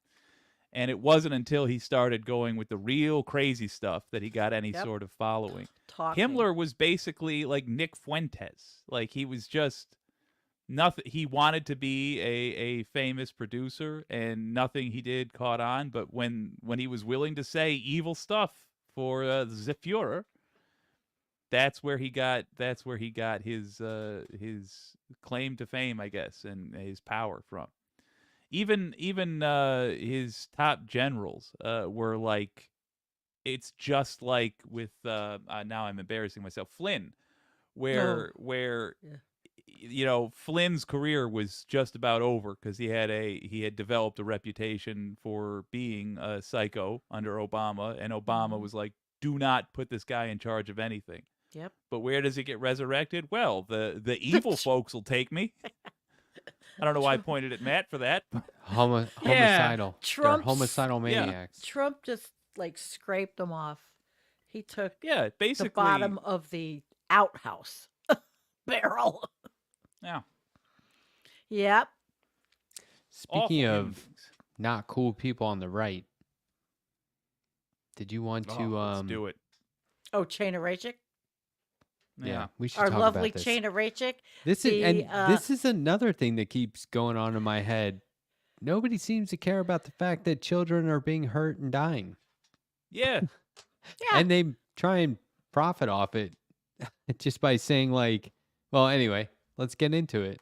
And it wasn't until he started going with the real crazy stuff that he got any Yep. sort of following. Talking. Himmler was basically like Nick Fuentes. Like he was just nothing. He wanted to be a famous producer, and nothing he did caught on. But when he was willing to say evil stuff for the Führer, that's where he got his claim to fame, I guess, and his power from. Even his top generals were like, it's just like with now I'm embarrassing myself, Flynn, where Yeah. you know, Flynn's career was just about over because he had developed a reputation for being a psycho under Obama, and Obama was like, do not put this guy in charge of anything. Yep. But where does he get resurrected? Well, the evil folks will take me. I don't know why I pointed at Matt for that. But Homicidal. They're Trump's- homicidal Yeah. maniacs. Trump just like scraped them off. He took yeah, the basically. bottom of the outhouse barrel. Yeah. Yep. Speaking awful of human beings. not cool people on the right, did you want to let's do it. Oh, Chaina Rachik, Yeah. we should our talk lovely about this. Chaina Rachik. This is the, this is another thing that keeps going on in my head. Nobody seems to care about the fact that children are being hurt and dying, Yeah. Yeah. and they try and profit off it just by saying like, well, anyway, let's get into it.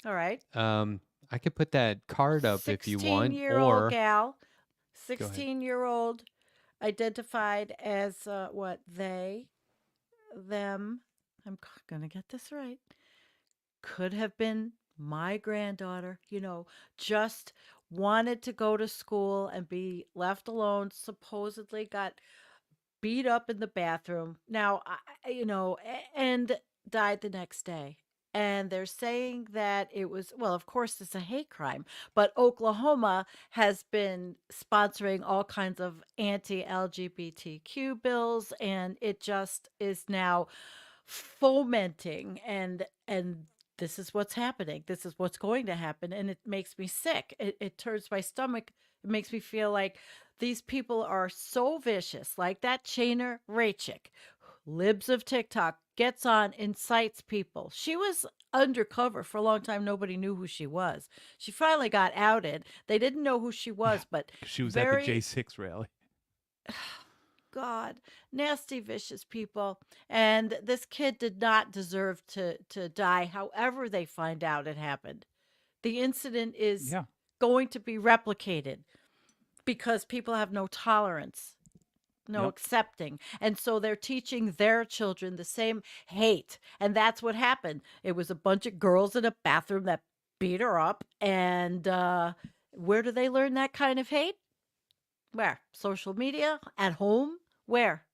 All right. I could put that card up if you want, 16-year-old or gal, ahead. 16-year-old, identified as what they, them. I'm gonna get this right. Could have been my granddaughter. You know, just wanted to go to school and be left alone. Supposedly got beat up in the bathroom. Now, and died the next day. And they're saying that it was, well, of course, it's a hate crime, but Oklahoma has been sponsoring all kinds of anti LGBTQ bills, and it just is now fomenting and this is what's happening. This is what's going to happen. And it makes me sick. It turns my stomach. It makes me feel like these people are so vicious, like that Chainer Rachik, libs of TikTok, gets on, incites people. She was undercover for a long time. Nobody knew who she was. She finally got outed. They didn't know who she was, but She was very, at the J6 rally. God, nasty, vicious people. And this kid did not deserve to die, however they find out it happened. The incident is Yeah. going to be replicated because people have no tolerance, no Yep. accepting. And so they're teaching their children the same hate. And that's what happened. It was a bunch of girls in a bathroom that beat her up. And where do they learn that kind of hate? Where? Social media? At home? Where?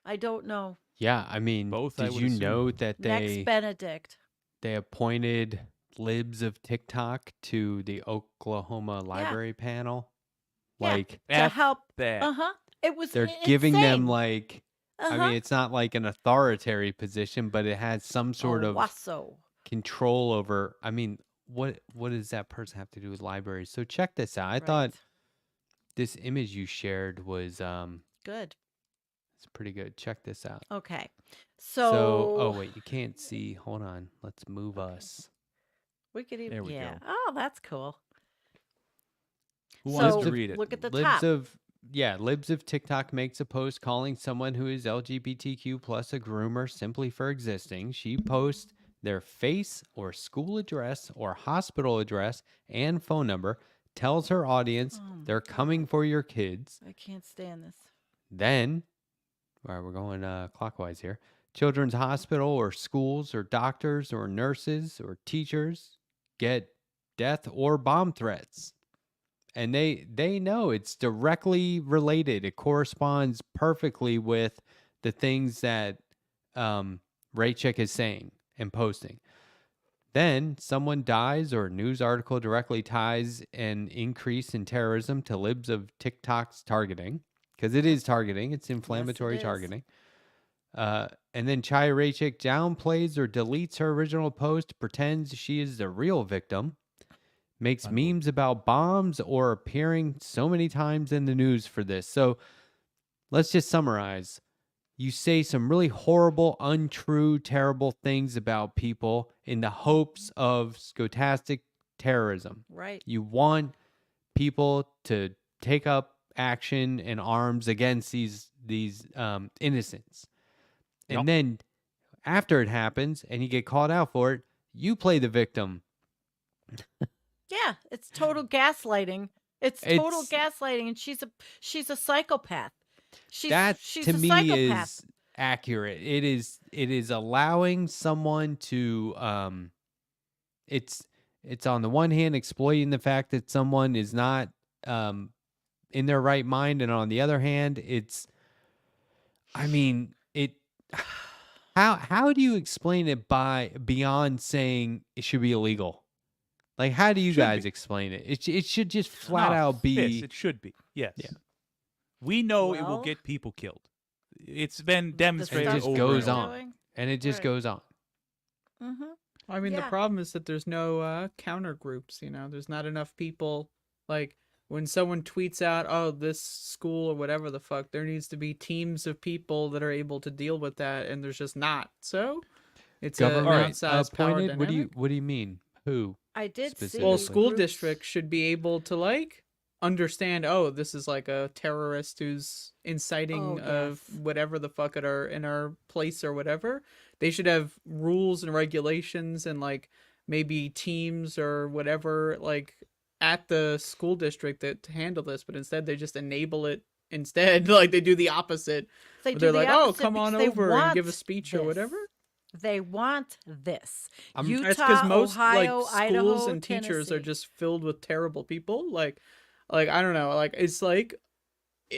I don't know. yeah, I mean, Both, I did would you assume. know that Next Benedict. they appointed libs of TikTok to the Oklahoma library panel? Yeah. Like To F help. that. Uh-huh. It was they're giving them insane. like, I Uh-huh. mean, it's not like an authority position, but it has some sort Oh, of Wasso. control over. I mean, what does that person have to do with libraries? So check this out. I thought Right. this image you shared was Good. it's pretty good. Check this out. Okay. So, oh So wait, you can't see. Hold on. Let's move us. we could even, There we yeah. go. Oh, that's cool. Who wants So to read it? look at the Libs top. of Libs of TikTok makes a post calling someone who is LGBTQ plus a groomer simply for existing. She posts their face or school address or hospital address and phone number, tells her audience Oh my they're coming for your kids. I can't stand this. Then, all right, we're going clockwise here. Children's hospital or schools or doctors or nurses or teachers get death or bomb threats. and they know it's directly related. It corresponds perfectly with the things that Raychick is saying and posting. Then someone dies or a news article directly ties an increase in terrorism to libs of TikTok's targeting, because it is targeting. It's inflammatory is. targeting. And then Chaya Raychick downplays or deletes her original post, pretends she is the real victim, makes memes about bombs, or appearing so many times in the news for this. So let's just summarize. You say some really horrible, untrue, terrible things about people in the hopes of scholastic terrorism. Right. You want people to take up action and arms against these innocents. And Yep. then after it happens and you get called out for it, you play the victim. Yeah, it's total gaslighting. It's total It's- gaslighting, and she's a psychopath. She's To a me psychopath. is accurate. It is allowing someone to it's on the one hand exploiting the fact that someone is not in their right mind, and on the other hand it how do you explain it beyond saying it should be illegal? Like, how do you Should guys be. explain it? It should just flat out be. Yes, it should be. Yes. Yeah. We know it will Well- get people killed. It's been The demonstrated stuff just over goes and on. over. And it just Right. goes on. Mm-hmm. I mean, the Yeah. problem is that there's no counter groups. There's not enough people. Like when someone tweets out, "Oh, this school or whatever the fuck," there needs to be teams of people that are able to deal with that, and there's just not. So it's an Government outsized power appointed. dynamic. What do you mean? Who? I did see. Specifically. Well, school groups- districts should be able to understand. Oh, this is like a terrorist who's inciting Oh, of yes. whatever the fuck in our place or whatever. They should have rules and regulations and maybe teams or whatever at the school district to handle this. But instead, they just enable it. Instead, they do the opposite. They Where do they're the like, "Oh, opposite come on because they over and give a want speech or this. whatever." They want this. I'm- Utah, That's because most Ohio, schools Idaho, and teachers are Tennessee. just filled with terrible people. I don't know. It's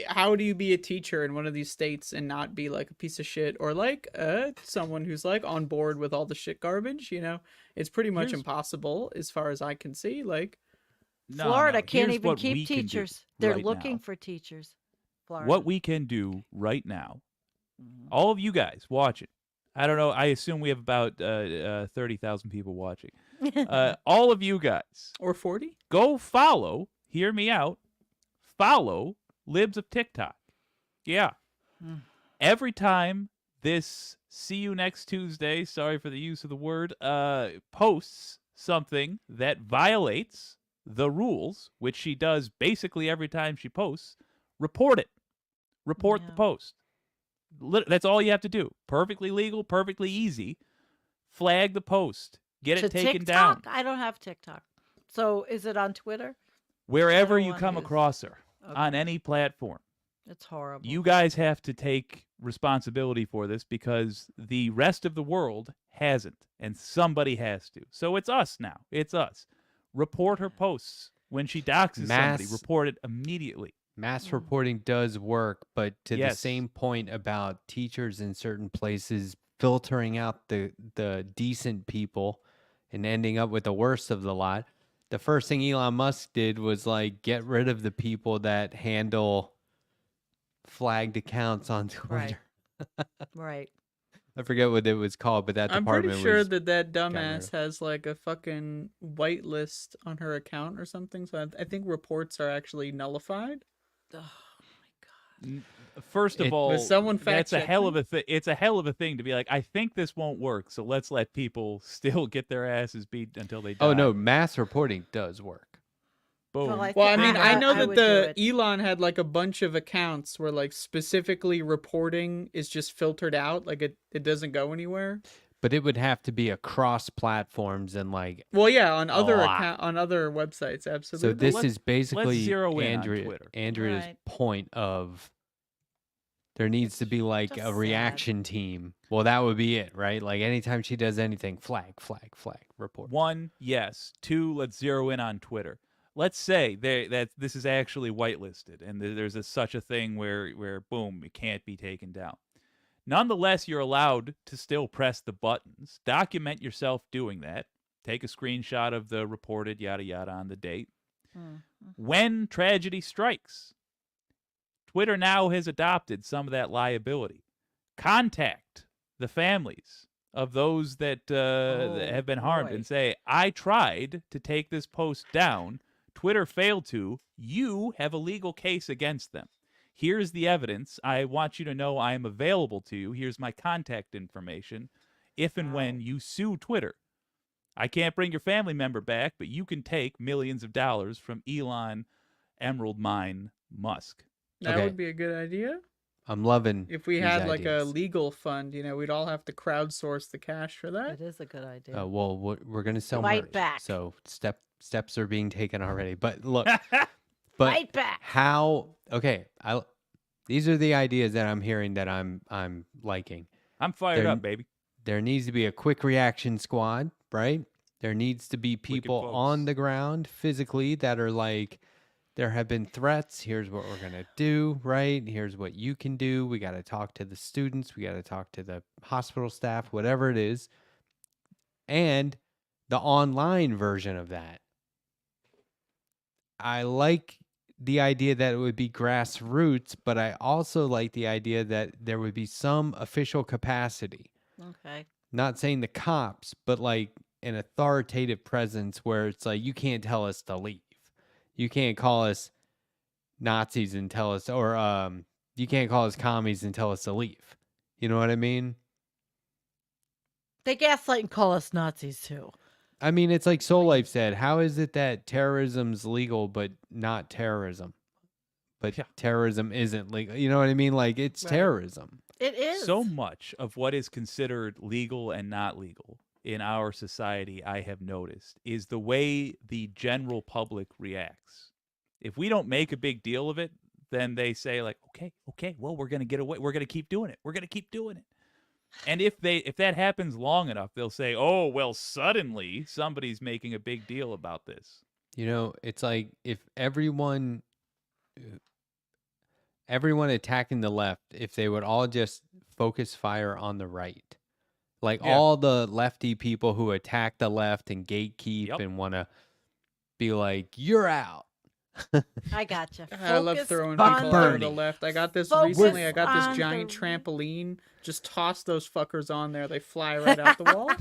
how do you be a teacher in one of these states and not be a piece of shit or someone who's on board with all the shit garbage? It's pretty much Here's- impossible as far as I can see. No, Florida no, can't here's even what we keep can do teachers. They're right looking now. for teachers. Florida. What we can do right now, Mhm. all of you guys watching. I don't know. I assume we have about 30,000 people watching. All of you guys, Or 40. go follow. Hear me out. Follow Libs of TikTok. Yeah. Hmm. Every time this "see you next Tuesday," sorry for the use of the word, posts something that violates the rules, which she does basically every time she posts, report it. Report the Yeah. post. That's all you have to do. Perfectly legal, perfectly easy. Flag the post. Get To it taken TikTok? down. I don't have TikTok. So is it on Twitter? Wherever don't you want come his. across her on Okay. any platform. It's horrible. You guys have to take responsibility for this because the rest of the world hasn't, and somebody has to. So it's us now. It's us. Report her posts. When she doxes somebody, Mass- report it immediately. Mass Mm. reporting does work, but to the Yes. same point about teachers in certain places filtering out the decent people and ending up with the worst of the lot. The first thing Elon Musk did was get rid of the people that handle flagged accounts on Twitter. Right. Right. I forget what it was called, but that I'm department pretty sure was that rid dumbass of. has a fucking whitelist on her account or something. So I think reports are actually nullified. Oh my God. First of It- all, Was someone that's a fact-check hell me? of a thing. It's a hell of a thing to be like, I think this won't work, so let's let people still get their asses beat until they die. Oh no, mass reporting does work. Boom. Well, Well, I think mean, I know that would do the it. Elon had a bunch of accounts where specifically reporting is just filtered out, it doesn't go anywhere. But it would have to be across platforms and Well, yeah, on other lot. on other websites, so absolutely. this let's- is basically zero in on Twitter. Andrea's Right. point of there needs to be just a sad. reaction team. Well, that would be it, right? Anytime she does anything, flag, report. One, yes. Two, let's zero in on Twitter. let's say that this is actually whitelisted and there's such a thing where boom, it can't be taken down. Nonetheless, you're allowed to still press the buttons. Document yourself doing that. Take a screenshot of the reported yada yada on the date. When tragedy strikes, Twitter now has adopted some of that liability. Contact the families of those that have been harmed and say, I tried to take this post down. Twitter failed to. You have a legal case against them. Here's the evidence. I want you to know I am available to you. Here's my contact information. If and when you sue Twitter, I can't bring your family member back, but you can take millions of dollars from Elon Emerald Mine Musk. That Okay. would be a good idea. I'm loving If we these had like a ideas. legal fund, we'd all have to crowdsource the cash for that. That is a good idea. Well, we're gonna sell Fight merch, back. so steps are being taken already. But look, but Fight back. how? Okay, these are the ideas that I'm hearing that I'm liking. I'm fired They're- up, baby. There needs to be a quick reaction squad, right? There needs to be people on folks. the ground physically that are like, there have been threats. Here's what we're going to do, right? Here's what you can do. We got to talk to the students. We got to talk to the hospital staff, whatever it is. And the online version of that. I like the idea that it would be grassroots, but I also like the idea that there would be some official capacity. Okay. Not saying the cops, but like an authoritative presence where it's like, you can't tell us to leave. You can't call us Nazis and tell us, or you can't call us commies and tell us to leave. You know what I mean? They gaslight and call us Nazis too. I mean, it's like Soul Life said, how is it that terrorism's legal but not terrorism? But Yeah. terrorism isn't legal. You know what I mean? Like, it's Right. terrorism. It is. So much of what is considered legal and not legal in our society, I have noticed, is the way the general public reacts. If we don't make a big deal of it, then they say like, okay, well, we're going to get away. We're going to keep doing it. We're going to keep doing it. And if that happens long enough, they'll say, oh, well, suddenly somebody's making a big deal about this. You know, it's like if everyone attacking the left, if they would all just focus fire on the right. Like Yeah. all the lefty people who attack the left and gatekeep Yep. and want to be like, you're out. I gotcha. I love Focus throwing on people the- out to the left. I got this Focus recently. I got on this giant the- trampoline. Just toss those fuckers on there. They fly right out the wall.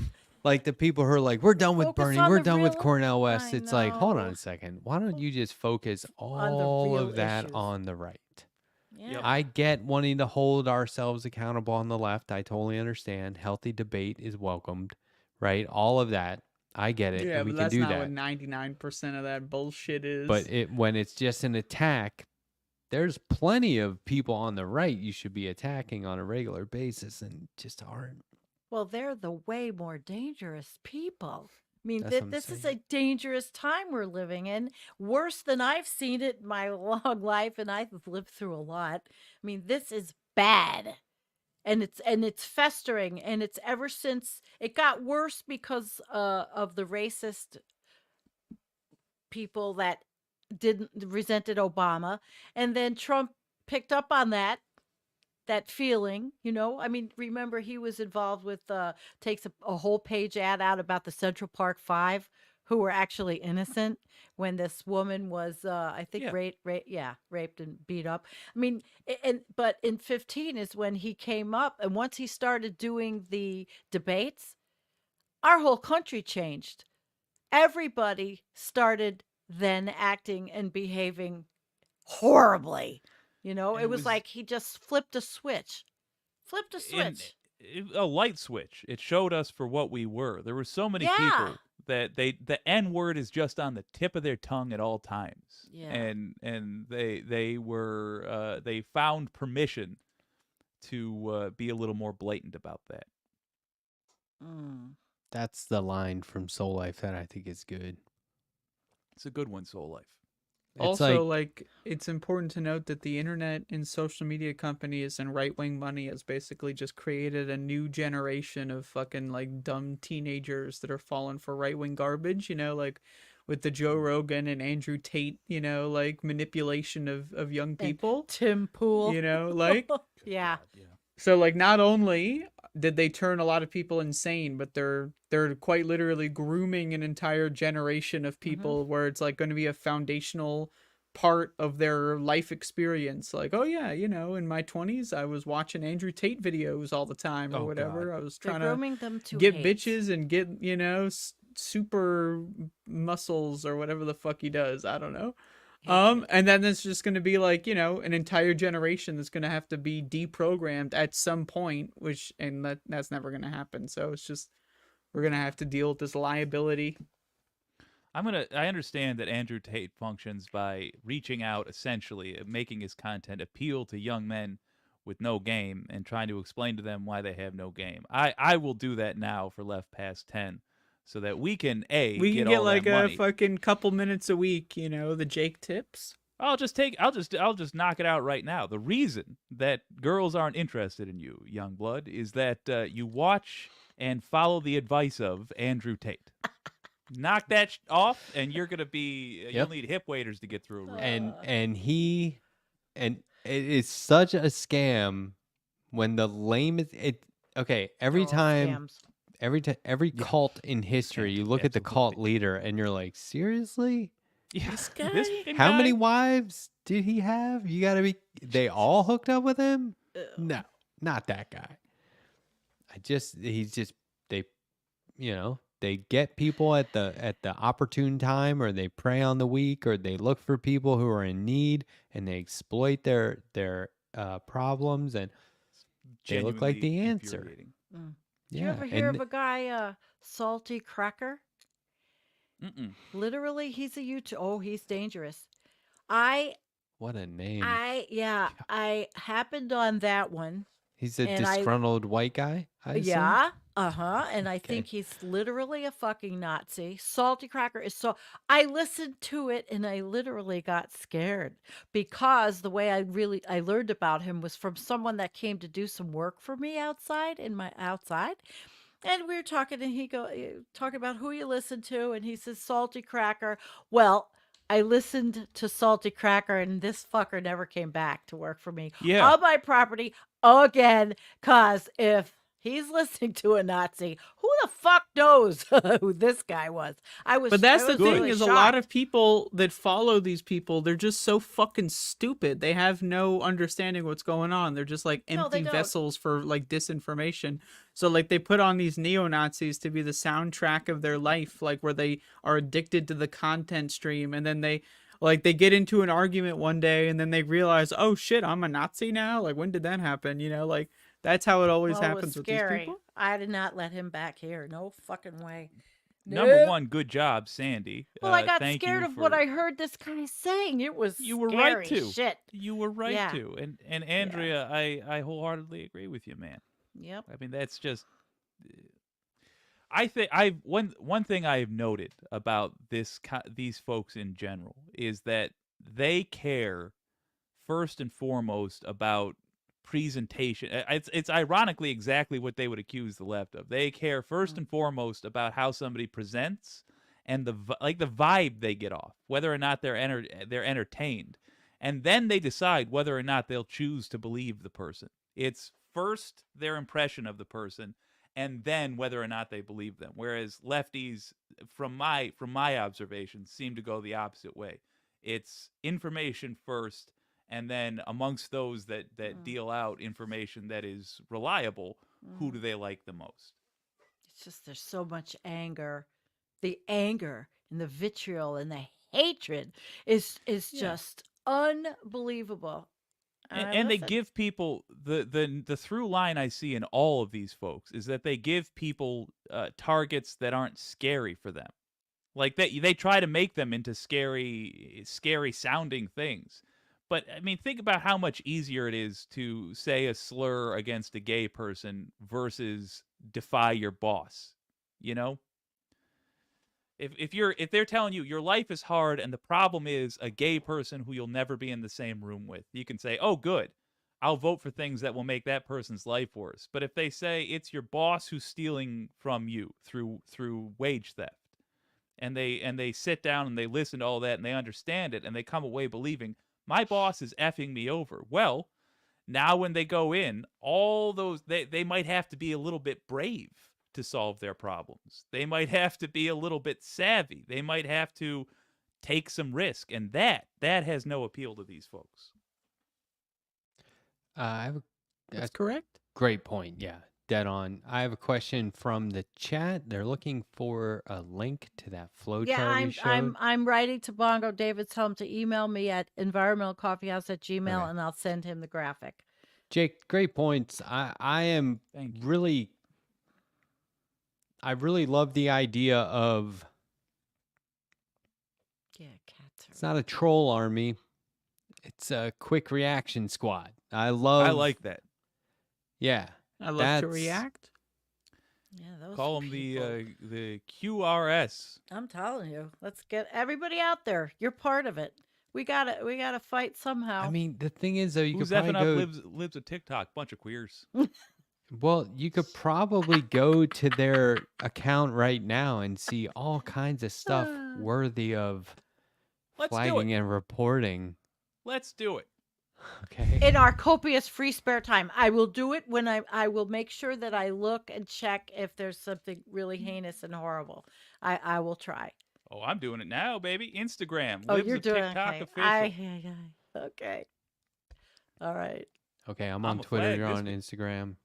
Like the people who are like, we're done with Focus Bernie, on we're the done with real- Cornel West. I It's like, hold on know. a second. Why don't you just focus On the all real of that issues. on the right? Yeah. I get wanting to hold ourselves accountable on the left. I totally understand. Healthy debate is welcomed, right? All of that. I get it. Yeah, and we but can that's do not that. what 99% of that bullshit is. But when it's just an attack, there's plenty of people on the right you should be attacking on a regular basis and just aren't. Well, they're the way more dangerous people. I mean, That's what I'm this is a saying. dangerous time we're living in, worse than I've seen it in my long life, and I've lived through a lot. I mean, this is bad, and it's festering, and it's ever since it got worse because of the racist people that didn't resented Obama, and then Trump picked up on that feeling, I mean, remember he was involved with takes a whole page ad out about the Central Park Five who were actually innocent when this woman was I think Yeah. raped and beat up. I mean, but in 15 is when he came up, and once he started doing the debates, our whole country changed. Everybody started then acting and behaving horribly. And It it was was- like he just flipped a switch. A light switch. It showed us for what we were. There were so many Yeah. people that the N word is just on the tip of their tongue at all times. Yeah. And they were they found permission to be a little more blatant about that. Mm. That's the line from Soul Life that I think is good. It's a good one, Soul Life. It's also, like, it's important to note that the internet and social media companies and right-wing money has basically just created a new generation of fucking, like, dumb teenagers that are falling for right-wing garbage. Like, with the Joe Rogan and Andrew Tate, like manipulation of young And people, Tim Pool. like. Yeah. So like not only did they turn a lot of people insane, but they're quite literally grooming an entire generation of people where it's like going to be a foundational part of their life experience. Like, oh yeah, in my 20s I was watching Andrew Tate videos all the time or Oh, whatever. God. I was They're trying to grooming them to get hate. bitches and get, super muscles or whatever the fuck he does. I don't know. And then it's just going to be like, an entire generation that's going to have to be deprogrammed at some point, that's never going to happen. So it's just, we're going to have to deal with this liability. I understand that Andrew Tate functions by reaching out, essentially, making his content appeal to young men with no game and trying to explain to them why they have no game. I will do that now for Left Past 10 so that we can get get all like that a money. fucking couple minutes a week, the Jake tips. I'll just knock it out right now. The reason that girls aren't interested in you, young blood, is that you watch and follow the advice of Andrew Tate. Knock that off, and you're gonna be. You'll Yep. need hip waders to get through a room. And it is such a scam when the lamest okay, every They're all time scams. every cult in history, you look at the cult Absolutely. leader and you're like, seriously? Yeah, This guy? fucking How many guy? wives did he have? You gotta be they all hooked up with him? Ew. No, not that guy. They they get people at the opportune time, or they prey on the weak, or they look for people who are in need and they exploit their problems, and they look like the Genuinely answer. infuriating. Did you ever hear and of a guy, Salty Cracker? Mm-mm. Literally, he's a YouTube. Oh, he's dangerous. what a name. I happened on that one. He's a and I- disgruntled white guy, I assume? Yeah, and I Okay. think he's literally a fucking Nazi. Salty Cracker is so. I listened to it and I literally got scared because the way I learned about him was from someone that came to do some work for me outside and we were talking and he talking about who you listen to and he says Salty Cracker. Well, I listened to Salty Cracker and this fucker never came back to work for me Yeah. on my property again. Cause if he's listening to a Nazi, who the fuck knows who this guy was? But that's I the was thing really is a lot shocked. of people that follow these people, they're just so fucking stupid. They have no understanding what's going on. They're just like No, they empty don't. vessels for like disinformation. So like they put on these neo-Nazis to be the soundtrack of their life, like where they are addicted to the content stream, and then they get into an argument one day and then they realize, oh shit, I'm a Nazi now? Like when did that happen? Like that's how it always Well, it was happens with these scary. people. I did not let him back here. No fucking way. Number Nope. one, good job, Sandy. Well, I got thank scared you of what for- I heard this guy saying. It was You were scary right to. shit. You were right Yeah. to. And Andrea, I wholeheartedly agree with you, man. Yep. I mean, that's just. I think one thing I've noted about these folks in general is that they care first and foremost about presentation. It's ironically exactly what they would accuse the left of. They care first and foremost about how somebody presents and the vibe they get off, whether or not they're entertained, and then they decide whether or not they'll choose to believe the person. It's first their impression of the person, and then whether or not they believe them. Whereas lefties, from my observations, seem to go the opposite way. It's information first, and then amongst those that deal out information that is reliable, who do they like the most? It's just there's so much anger. The anger and the vitriol and the hatred is just unbelievable. And they Listen, give people the through line I see in all of these folks is that they give people targets that aren't scary for them. Like they try to make them into scary sounding things. But I mean, think about how much easier it is to say a slur against a gay person versus defy your boss. You know? If they're telling you your life is hard and the problem is a gay person who you'll never be in the same room with, you can say, "Oh, good. I'll vote for things that will make that person's life worse." But if they say it's your boss who's stealing from you through wage theft, and they sit down and they listen to all that and they understand it and they come away believing my boss is effing me over. Well, now when they go in, all those they might have to be a little bit brave to solve their problems. They might have to be a little bit savvy. They might have to take some risk, and that has no appeal to these folks. I have a That's correct. great point. Yeah, dead on. I have a question from the chat. They're looking for a link to that flowchart Yeah, we showed. I'm writing to Bongo David. Tell him to email me at environmentalcoffeehouse@gmail, Okay. and I'll send him the graphic. Jake, great points. I am Thank you. really, I really love the idea of Yeah, cats it's not a troll army. It's a quick reaction squad. I like that. Yeah. I love to That's- react. Yeah, those Call them people. the QRS. I'm telling you, let's get everybody out there. You're part of it. We gotta fight somehow. I mean, the thing is, though, you Who's could probably effing up go. lives a TikTok? Bunch of queers. Well, you could probably go to their account right now and see all kinds of stuff worthy of Let's do flagging it. and reporting. Let's do it. Okay. in our copious free spare time, I will do it when I will make sure that I look and check if there's something really heinous and horrible. I will try. Oh, I'm doing it now, baby. Instagram. Oh, Lives you're of doing TikTok okay. official. Okay. All right. Okay, I'm I'm on a Twitter. flag You're this on week. Instagram.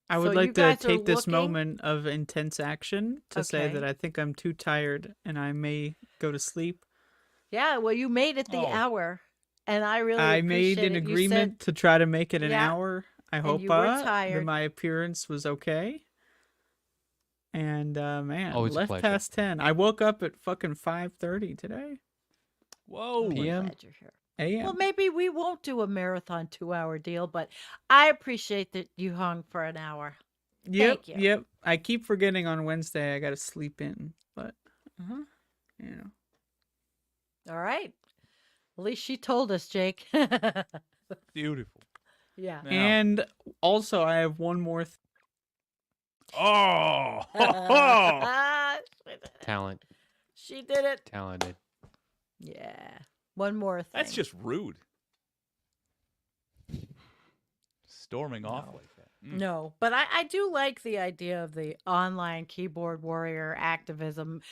I So would you like to guys are take this looking- moment of intense action to say Okay. that I think I'm too tired and I may go to sleep. Yeah. Well, you made it the Oh. hour, and I really I made appreciate an it. You agreement to try to make it an Yeah, hour. I and hope you were that tired. my appearance was okay. And man, Always a left pleasure. past 10. I woke up at fucking 5:30 today. Whoa. We're PM? glad you're here. AM. Well, maybe we won't do a marathon 2-hour deal, but I appreciate that you hung for an hour. Yep, Thank you. yep. I keep forgetting on Wednesday I got to sleep in, but Mhm. you know. All right. At least she told us, Jake. Beautiful. Yeah. Now- And also I have one more Oh. Talent. She did it. Talented. Yeah. One more thing. That's just rude. Storming off No. like that. Mm. No, but I do like the idea of the online keyboard warrior activism,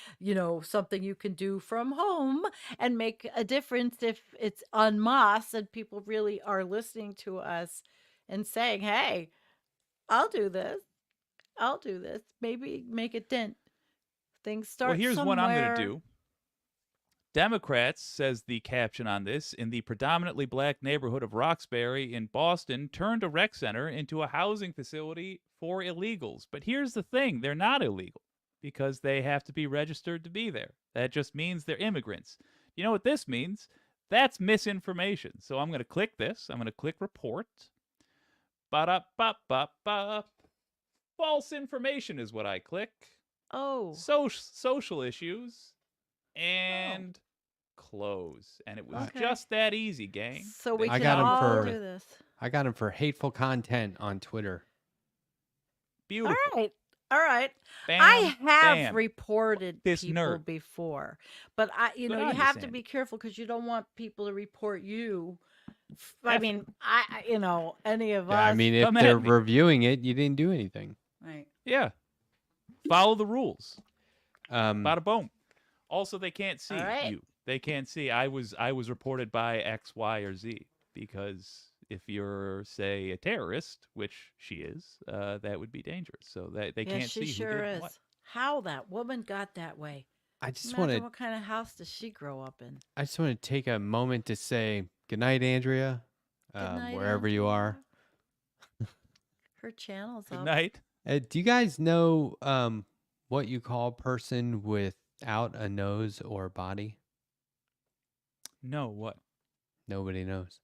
something you can do from home and make a difference if it's en masse and people really are listening to us and saying, hey, I'll do this. I'll do this. Maybe make a dent. Things start Well, here's somewhere. what I'm going to do. Democrats, says the caption on this, in the predominantly black neighborhood of Roxbury in Boston, turned a rec center into a housing facility for illegals. But here's the thing, they're not illegal because they have to be registered to be there. That just means they're immigrants. You know what this means? That's misinformation. So I'm going to click this. I'm going to click report. Ba-da-ba-ba-ba. False information is what I click. Oh, Social issues and close. And it was Okay. just that easy, gang. so we I can got 'em all for- do this. I got him for hateful content on Twitter. Beautiful. All right. Bam, I have bam. reported This people nerd. before, but you Good you on you, have to Sandy. be careful because you don't want people to report you. I Def- mean, any of Yeah, us. I mean, if Come at they're me. reviewing it, you didn't do anything. right. Yeah. Follow the rules. Um, Bada boom. Also, they can't see right. you. They can't see. I was reported by X, Y, or Z because if you're, say, a terrorist, which she is, that would be dangerous. So that they Yeah, can't she see sure who did is. what. How that woman got that way? I just Imagine want to. what kind of house does she grow up in? I just want to take a moment to say good night, Andrea. Good night, Wherever you are. Andrea. Her channel's Good up. night. Do you guys know what you call a person without a nose or body? No, what? Nobody knows.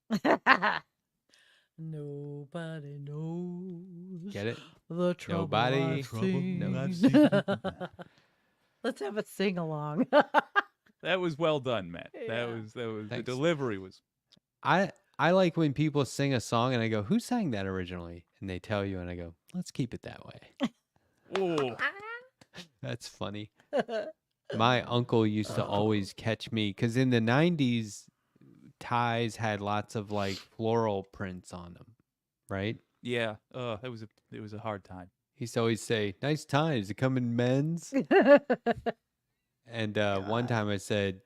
Nobody knows. Get it? The trouble Nobody I've seen. knows. Let's have a sing along. That was well done, Matt. Yeah. That was the Thanks. delivery was. I like when people sing a song and I go, "Who sang that originally?" And they tell you, and I go, "Let's keep it that way." Oh, That's funny. My uncle used to always catch me because in the 90s, ties had lots of like floral prints on them, right? Yeah. It was a hard time. He used to always say, "Nice ties. They come in men's." And one time I said,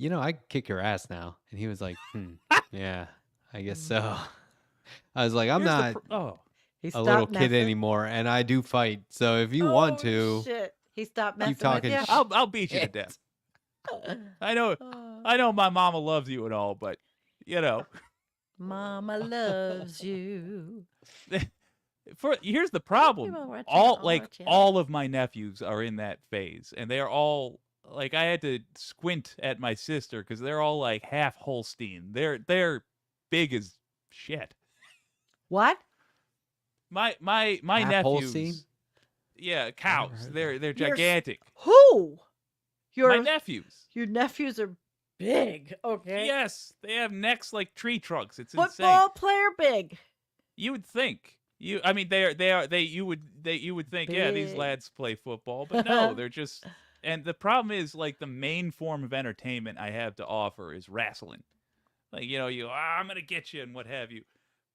I could kick your ass now. And he was like, yeah, I guess so. I was like, I'm Here's the not He a stopped little kid messing. anymore, and I do fight. So if you want to, Shit. He stopped messing talking with you. I'll beat you to death. I know my mama loves you and all, but Mama loves you. Here's the problem. I'll watch it, All I'll like watch it. all of my nephews are in that phase, and they are all like I had to squint at my sister because they're all like half Holstein. They're big as shit. What? My Half nephews, Holstein? yeah, cows. heard They're You're s- gigantic. Who? My nephews. Your nephews are big. Okay. Yes, they have necks like tree trunks. It's Football insane. player big. You would think. You would think, yeah, these Big. lads play football, but no, they're just. And the problem is, like, the main form of entertainment I have to offer is wrestling. Like, I'm gonna get you and what have you.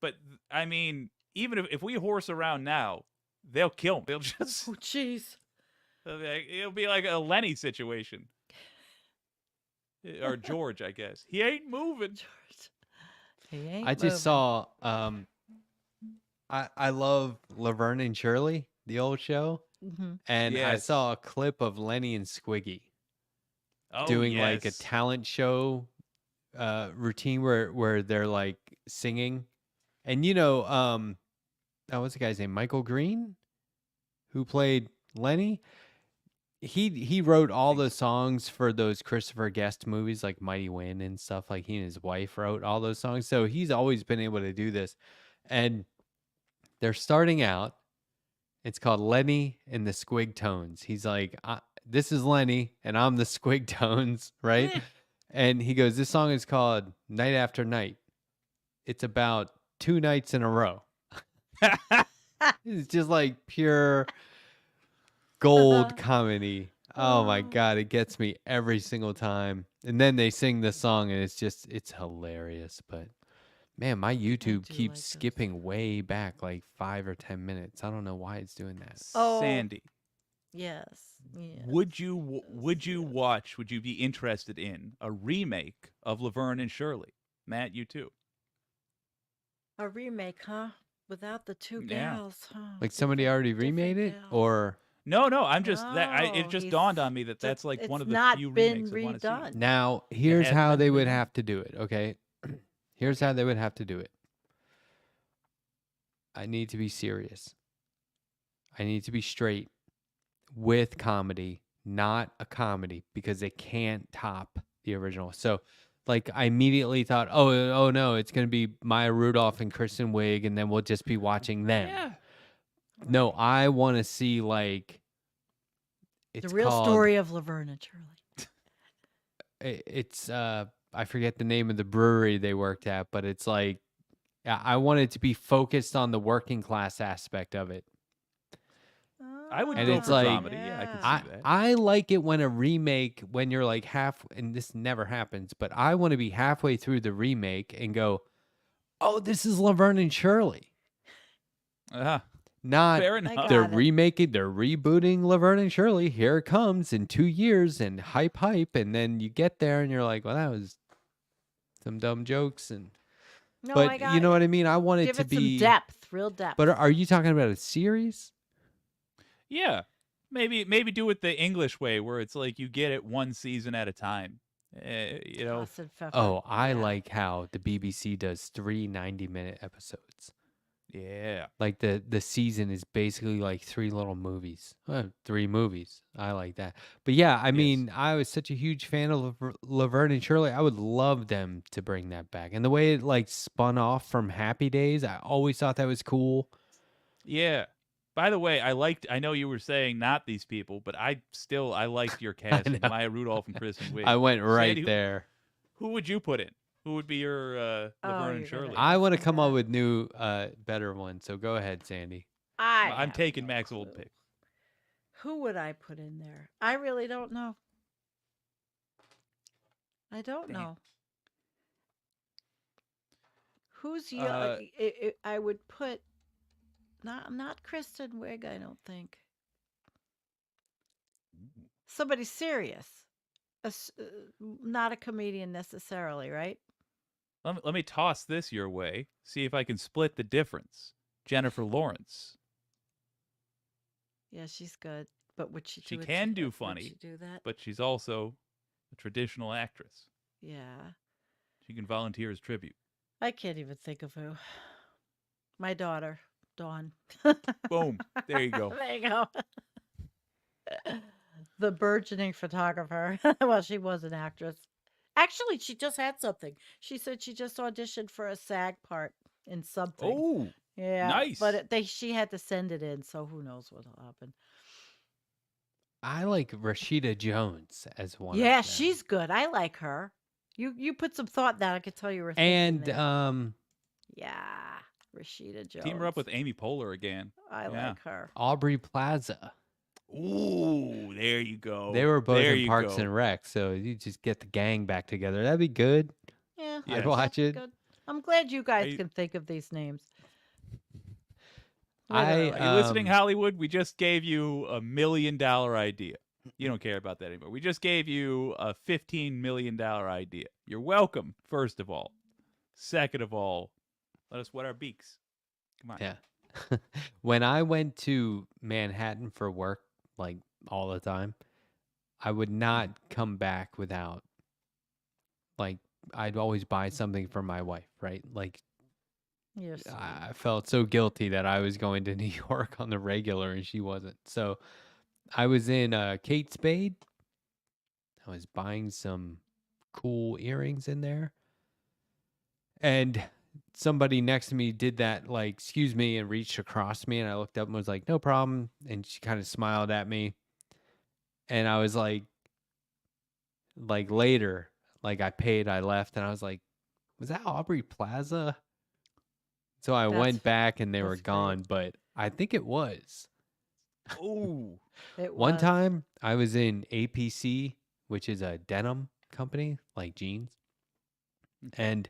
But I mean, even if we horse around now, they'll kill me. They'll just. Oh, jeez. It'll be like a Lenny situation. Or George, I guess. He ain't moving. George. He ain't I just moving. saw. I love Laverne and Shirley, the old show, Mhm. and I Yes. saw a clip of Lenny and Squiggy Oh, doing like a yes. talent show routine where they're like singing, and what's the guy's name? Michael Green, who played Lenny. He wrote all the songs for those Christopher Guest movies like Mighty Wind and stuff. Like he and his wife wrote all those songs, so he's always been able to do this. And they're starting out. It's called Lenny and the Squig Tones. He's like, "This is Lenny, and I'm the Squig Tones," right? And he goes, "This song is called Night After Night. It's about 2 nights in a row." It's just like pure gold comedy. Oh my God, it gets me every single time. And then they sing the song, and it's hilarious. But man, my YouTube do keeps like those. skipping way back like 5 or 10 minutes. I don't know why it's doing that. Oh. Sandy. Yes. Yes. Would you be interested in a remake of Laverne and Shirley? Matt, you too. A remake, huh? Without the two Yeah. gals, huh? Like somebody already remade it, gals. or No, I'm just it No, just he's dawned on me that just- that's like one it's of the not few been remakes I want to see. redone. now here's hasn't how been they would redone? have to do it. Okay, here's how they would have to do it. I need to be serious. I need to be straight with comedy, not a comedy, because they can't top the original. So, like, I immediately thought, oh no, it's gonna be Maya Rudolph and Kristen Wiig, and then we'll just be watching them. Yeah. No, I want to see like The it's real called, story of Laverne and Shirley. It's I forget the name of the brewery they worked at, but it's like I want it to be focused on the working class aspect of it. I would And go it's for like- comedy. Yeah, I can see that. I like it when a remake, when you're like and this never happens, but I want to be halfway through the remake and go, oh, this is Laverne and Shirley. Not Fair enough. they're got it. remaking, they're rebooting Laverne and Shirley. Here it comes in 2 years and hype. And then you get there and you're like, well, that was some dumb jokes. And No, but I got you know what I mean? I want it Give to it be some depth, real depth. But are you talking about a series? Yeah. Maybe do it the English way where it's like you get it one season at a time. Toss and pepper. Oh, I Yeah. like how the BBC does 3 90-minute episodes. Yeah. Like the season is basically like 3 little movies. 3 movies. I like that. But yeah, I mean, I was such a huge fan of Laverne and Shirley. I would love them to bring that back. And the way it like spun off from Happy Days, I always thought that was cool. Yeah. By the way, I know you were saying not these people, but I liked your cast of know. Maya Rudolph and Kristen Wiig. I went right Sandy, there. Who would you put in? Who would be your Laverne and you're Shirley? gonna- I want to Listen come to up that. with new better ones. So go ahead, Sandy. I I'm have taking no Mac's old clue. pick. Who would I put in there? I really don't know. I don't Damn. know. Who's you? I would put not Kristen Wiig. I don't think somebody serious. Not a comedian necessarily, right? Let me toss this your way. See if I can split the difference. Jennifer Lawrence. Yeah, she's good. But would she? She Do it can do would funny, she do that? but she's also a traditional actress. Yeah, She can volunteer as tribute. I can't even think of who. My daughter, Dawn. Boom. There you go. There you go. The burgeoning photographer. Well, she was an actress. Actually, she just had something. She said she just auditioned for a SAG part in something. Oh, Yeah, nice. but she had to send it in, so who knows what'll happen. I like Rashida Jones as one. Yeah, of them. she's good. I like her. You put some thought in that. I could tell you were And thinking that. Yeah, Rashida Jones. team her up with Amy Poehler again. I yeah. like her. Aubrey Plaza. Ooh, there you go. They were both There in you Parks go. and Rec, so you just get the gang back together. That'd be good. Yeah, Yes. I'd watch it. good. I'm glad you guys you- can think of these names. I, Literally. Are you listening, Um, Hollywood? We just gave you $1 million idea. You don't care about that anymore. We just gave you a $15 million idea. You're welcome, first of all. Second of all, let us wet our beaks. Come on. Yeah. When I went to Manhattan for work, like all the time, I would not come back without, like, I'd always buy something for my wife, right? Like, You're sweet. I felt so guilty that I was going to New York on the regular and she wasn't. So I was in Kate Spade. I was buying some cool earrings in there. And somebody next to me did that, like, excuse me, and reached across me. And I looked up and was like, no problem. And she kind of smiled at me. And I was like later, like I paid, I left. And I was like, was that Aubrey Plaza? So I That's- went back and they were that's great. gone, but I think it was. Ooh. It One was. time I was in APC, which is a denim company, like jeans. And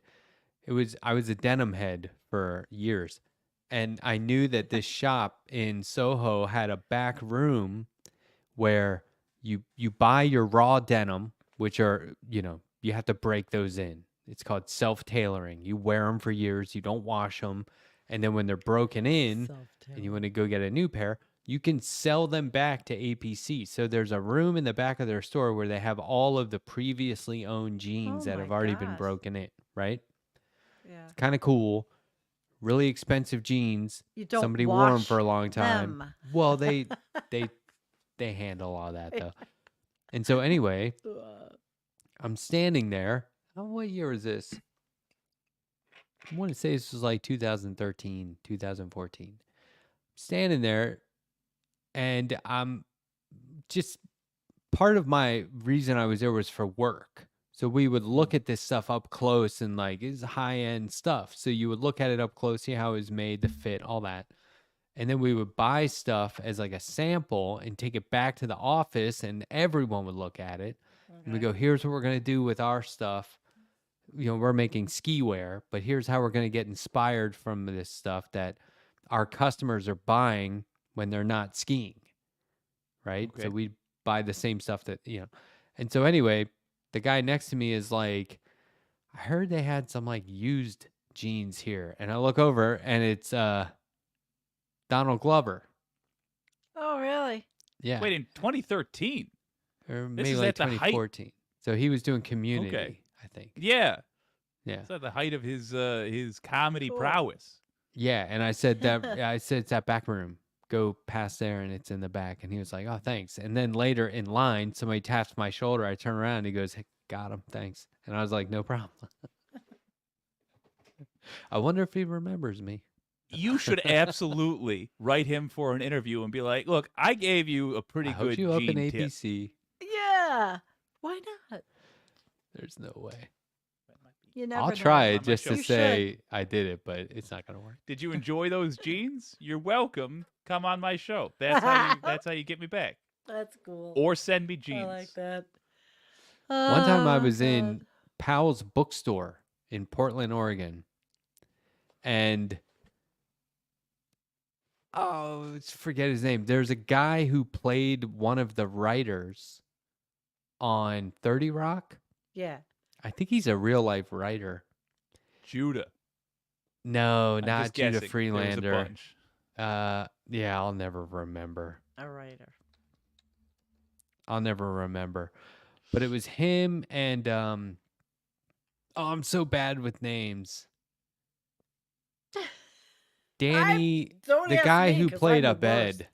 I was a denim head for years. And I knew that this shop in Soho had a back room where you buy your raw denim, which are, you have to break those in. It's called self-tailoring. You wear them for years, you don't wash them, and then when they're broken in and you want to go get a new pair, you can sell them back to APC. So there's a room in the back of their store where they have all of the previously owned jeans Oh that my have already been gosh. broken in, right? Yeah. Kind of cool. Really expensive jeans. You don't Somebody wore them wash for a long time. them. Well, they handle all that though. And so anyway, I'm standing there. Oh, what year was this? I want to say this was like 2013, 2014. Standing there, and I'm just part of my reason I was there was for work. So we would look at this stuff up close and like it's high end stuff. So you would look at it up close, see how it was made, the fit, all that. And then we would buy stuff as like a sample and take it back to the office and everyone would look at it. And we go, here's what we're going to do with our stuff. We're making ski wear, but here's how we're going to get inspired from this stuff that our customers are buying when they're not skiing. Right. Okay. So we buy the same stuff that, and so anyway, the guy next to me is like, I heard they had some like used jeans here. And I look over and it's Donald Glover. Oh, really? Yeah. Wait, in 2013? Or this maybe is like at the height- 2014. So he was doing Community, I think. Yeah. Yeah. It's at the height of his comedy Cool. prowess. Yeah. And I said it's that back room. Go past there and it's in the back. And he was like, oh, thanks. And then later in line, somebody taps my shoulder. I turn around and he goes, hey, got him. Thanks. And I was like, no problem. I wonder if he remembers me. You should absolutely write him for an interview and be like, look, I gave you a pretty I good hooked you up in gene tip. APC. Yeah. Why not? There's no way. You never I'll know. try On it my just show. to You say I did it, but it's not going to work. Did you enjoy those jeans? You're welcome. Come on my show. That's how you get me back. That's cool. or send me I jeans. like that. One time I Oh, was in God. Powell's bookstore in Portland, Oregon, and forget his name. There's a guy who played one of the writers on 30 Rock. Yeah. I think he's a real life writer. Judah. No, I'm not just Judah guessing. There was a Freelander. bunch. Yeah, I'll never remember. A writer. I'll never remember. But it was him and I'm so bad with names. Danny, Don't the ask guy me, who 'cause played I'm the worst. Abed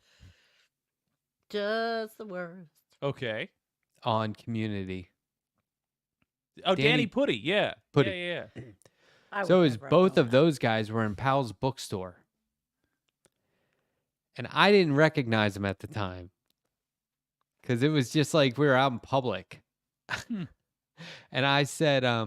Just the worst. Okay. on Community. Oh, Danny Danny Putty. Yeah. Putty. Yeah. I So would is never have both known of that. those guys were in Powell's bookstore. And I didn't recognize them at the time. Because it was just like we were out in public. Hmm. And I said, I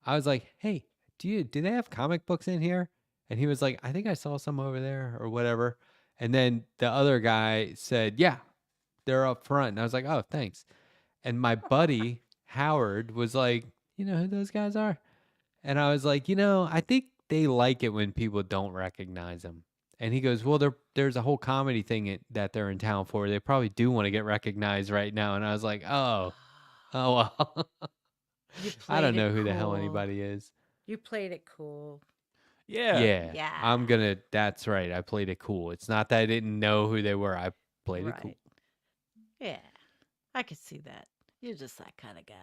was like, hey, do they have comic books in here? And he was like, I think I saw some over there or whatever. And then the other guy said, yeah, they're up front. And I was like, oh, thanks. And my buddy Howard was like, you know who those guys are? And I was like, I think they like it when people don't recognize them. And he goes, well, there's a whole comedy thing that they're in town for. They probably do want to get recognized right now. And I was like, oh well. You I don't played know it who the hell cool. anybody is. You played it cool. Yeah. Yeah. That's right. I played it cool. It's not that I didn't know who they were. I played it cool. Right. Yeah. I could see that. You're just that kind of guy.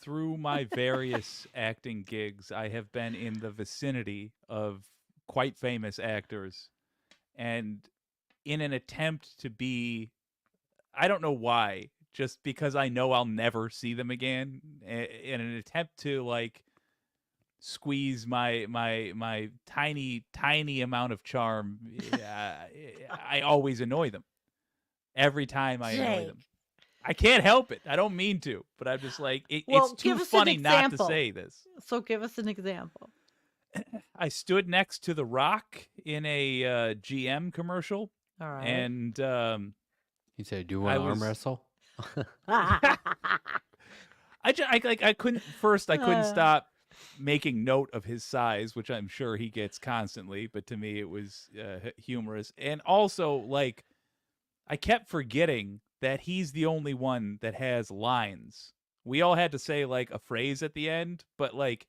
Through my various acting gigs, I have been in the vicinity of quite famous actors. And in an attempt to be, I don't know why, just because I know I'll never see them again, in an attempt to like squeeze my tiny amount of charm, I always annoy them. Every time I annoy them. Jake. I can't help it. I don't mean to, but I'm just like, Well, it's too give us an funny not to example. say this. So give us an example. I stood next to The Rock in a GM commercial, All right. and He said, do you want to arm was- wrestle? I couldn't Uh. stop making note of his size, which I'm sure he gets constantly, but to me it was humorous. And also, like, I kept forgetting that he's the only one that has lines. We all had to say like a phrase at the end, but like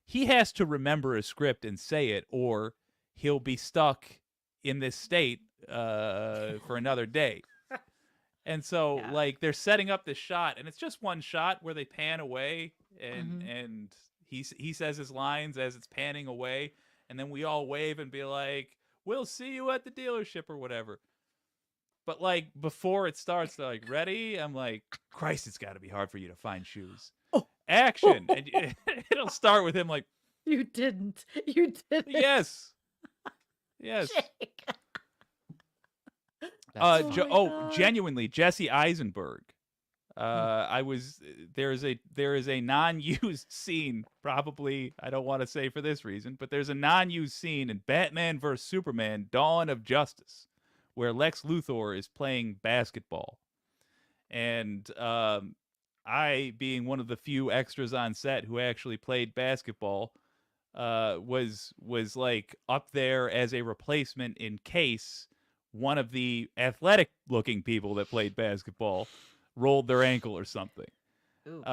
he has to remember a script and say it, or he'll be stuck in this state for another day. And so Yeah. like they're setting up this shot, and it's just one shot where they pan away, and he says his lines as it's panning away, and then we all wave and be like, "We'll see you at the dealership" or whatever. But like before it starts, they're like, "Ready?" I'm like, "Christ, it's got to be hard for you to find shoes." Oh. Action, and it'll start with him like, You didn't. You didn't. "Yes, yes." Jake. That's Oh fun. my God. Genuinely, Jesse Eisenberg. There is a non-used scene, probably, I don't want to say for this reason, but there's a non-used scene in Batman vs Superman: Dawn of Justice, where Lex Luthor is playing basketball, and I, being one of the few extras on set who actually played basketball, was like up there as a replacement in case one of the athletic looking people that played basketball rolled their ankle or something. Ooh.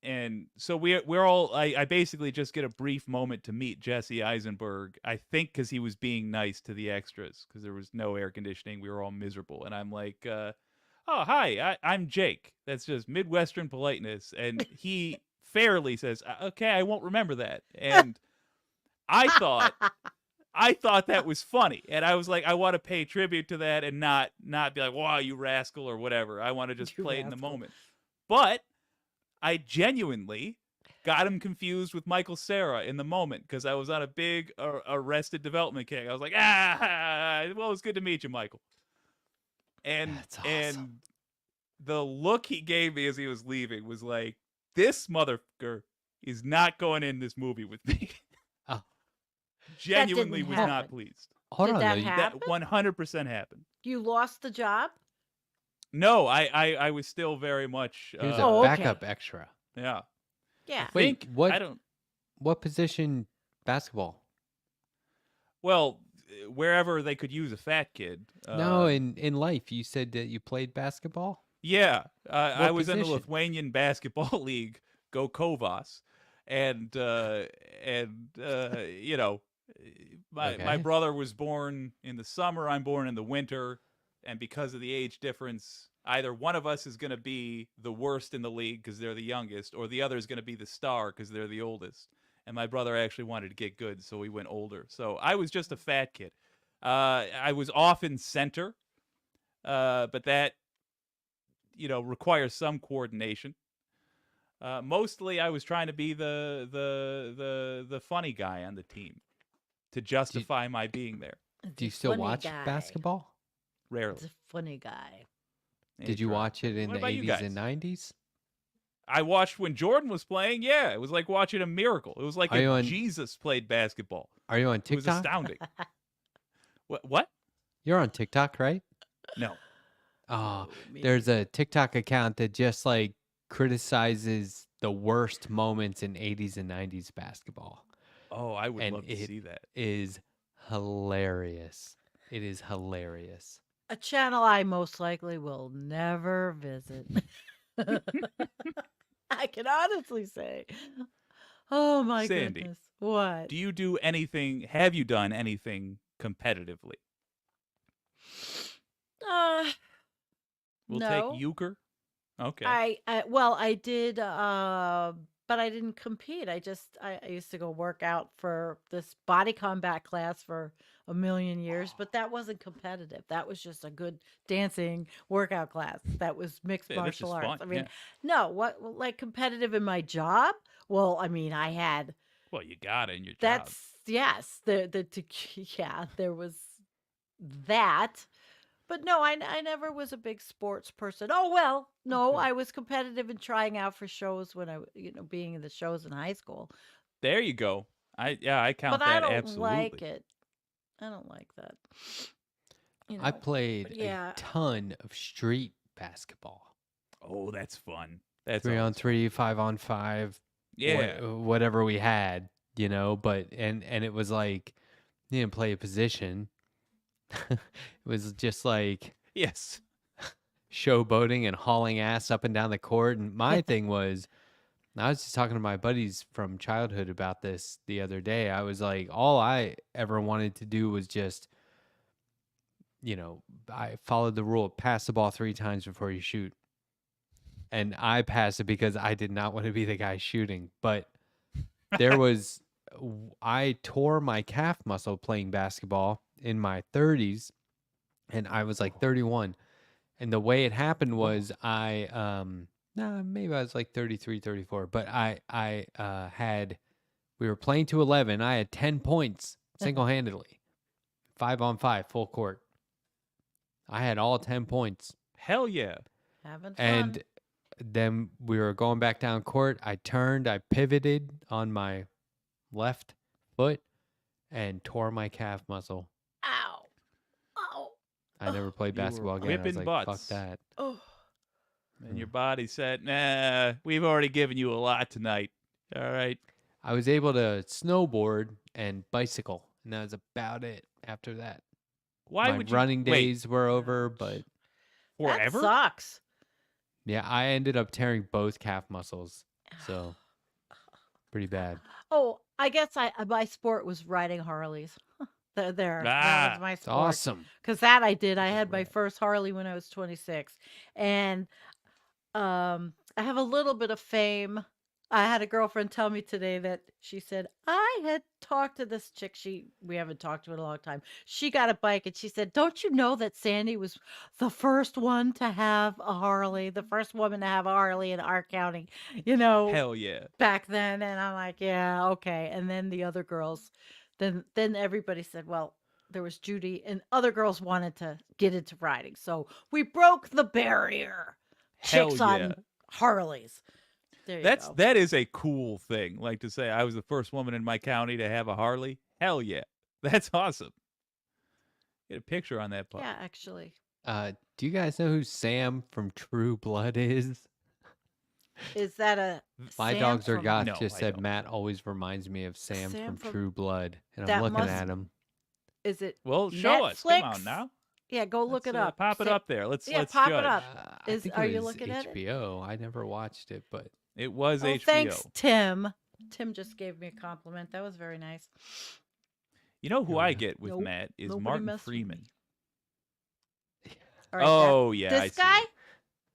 And so we're all, I basically just get a brief moment to meet Jesse Eisenberg, I think because he was being nice to the extras, because there was no air conditioning. We were all miserable. And I'm like, oh, hi, I'm Jake. That's just Midwestern politeness. And he fairly says, okay, I won't remember that. And I thought that was funny, and I was like, I want to pay tribute to that and not be like, wow, you rascal or whatever. I want to just You play it in the rascal. moment. But I genuinely got him confused with Michael Cera in the moment, because I was on a big Arrested Development kick. I was like, well, it's good to meet you, Michael. And That's awesome. and the look he gave me as he was leaving was like, this motherfucker is not going in this movie with me. Oh. Genuinely didn't was not happen. pleased. Hold Did on, that though. happen? That 100% happened. You lost the job? No, I was still very much. He was Oh, a okay. backup extra. Yeah. Yeah. I think what- I don't. What position basketball? Well, wherever they could use a fat kid. No, in life, you said that you played basketball. Yeah, I What was in the position? Lithuanian basketball league, Go Kovas, and you know, my Okay. brother was born in the summer. I'm born in the winter, and because of the age difference, either one of us is going to be the worst in the league because they're the youngest, or the other is going to be the star because they're the oldest. And my brother actually wanted to get good, so we went older. So I was just a fat kid. I was often center, but that requires some coordination. Mostly, I was trying to be the funny guy on the team to justify my being there. Do you still Funny watch guy. basketball? Rarely. It's a funny guy. Did you Try. watch it in What the about you 80s and guys? 90s? I watched when Jordan was playing. Yeah, it was like watching a miracle. It was like Are you if on- Jesus played basketball. Are you on It was TikTok? astounding. What? You're on TikTok, right? No. Oh, Me there's a TikTok account that just like criticizes the worst moments in 80s and 90s basketball. Oh, I would And love to it- see that. Is hilarious. It is hilarious. A channel I most likely will never visit. I can honestly say. Oh my Sandy, goodness. What? Do you do anything? Have you done anything competitively? Uh, We'll no. take euchre. Okay. I did but I didn't compete. I used to go work out for this body combat class for a million years, but that wasn't competitive. That was just a good dancing workout class. That was mixed Yeah, this is martial arts. fun, I mean, yeah. no, what like competitive in my job? Well, I mean, I had Well, you got it in your job. that's yes, yeah, there was that. But no, I never was a big sports person. Oh well, no, Okay. I was competitive in trying out for shows when being in the shows in high school. There you go. I count But I that don't absolutely. like it. I don't like that. I played yeah. a ton of street basketball. Oh, that's fun. That's 3 on always fun. 3, 5 on 5. Yeah. Whatever we had, but and it was like you didn't play a position. It was just like Yes. showboating and hauling ass up and down the court. And my thing was, I was just talking to my buddies from childhood about this the other day. I was like, all I ever wanted to do was just, I followed the rule: pass the ball 3 times before you shoot. And I passed it because I did not want to be the guy shooting. But there was, I tore my calf muscle playing basketball in my 30s, and I was like 31. And the way it happened was maybe I was like 33, 34, but we were playing to 11. I had 10 points single-handedly, 5 on 5, full court. I had all 10 points. Hell yeah. Having fun. And then we were going back down court. I turned, I pivoted on my left foot and tore my calf muscle. Ow. Ow. I never played You were basketball again. I was whipping like, butts. fuck that. Oh. And your body said, nah, we've already given you a lot tonight. All right. I was able to snowboard and bicycle, and that was about it after that. Why My would you running wait, days were over, but forever? That sucks. yeah, I ended up tearing both calf muscles. So pretty bad. Oh, I guess my sport was riding Harleys. There. That Ah, was my It's sport. awesome. Because that I did. I That's had my rad. first Harley when I was 26. And I have a little bit of fame. I had a girlfriend tell me today that she said, I had talked to this chick. We haven't talked to in a long time. She got a bike and she said, don't you know that Sandy was the first one to have a Harley, the first woman to have a Harley in our county, Hell yeah. back then? And I'm like, yeah, okay. And then the other girls, then everybody said, well, there was Judy and other girls wanted to get into riding. So we broke the barrier. Hell Chicks yeah. on Harleys. There you go. That is a cool thing. Like to say I was the first woman in my county to have a Harley. Hell yeah. That's awesome. Get a picture on that pup. Yeah, actually. Do you guys know who Sam from True Blood is? Is that a My Sam dogs are from goth No, just I said don't. Matt always reminds me of Sam Sam from from True Blood, and I'm that looking must at him. is it Well, show us. Come on Netflix? now. Yeah, go look Let's it up. pop it Sa- up there. Let's yeah, let's pop it judge. up. I Is think are it you was looking at it? HBO. I never watched it, but It was Oh, HBO. thanks, Tim. Tim just gave me a compliment. That was very nice. You know who Oh, I yeah. get with Nope, Matt is nobody Martin messed with Freeman. me. All right, Oh yeah, I this see guy? it.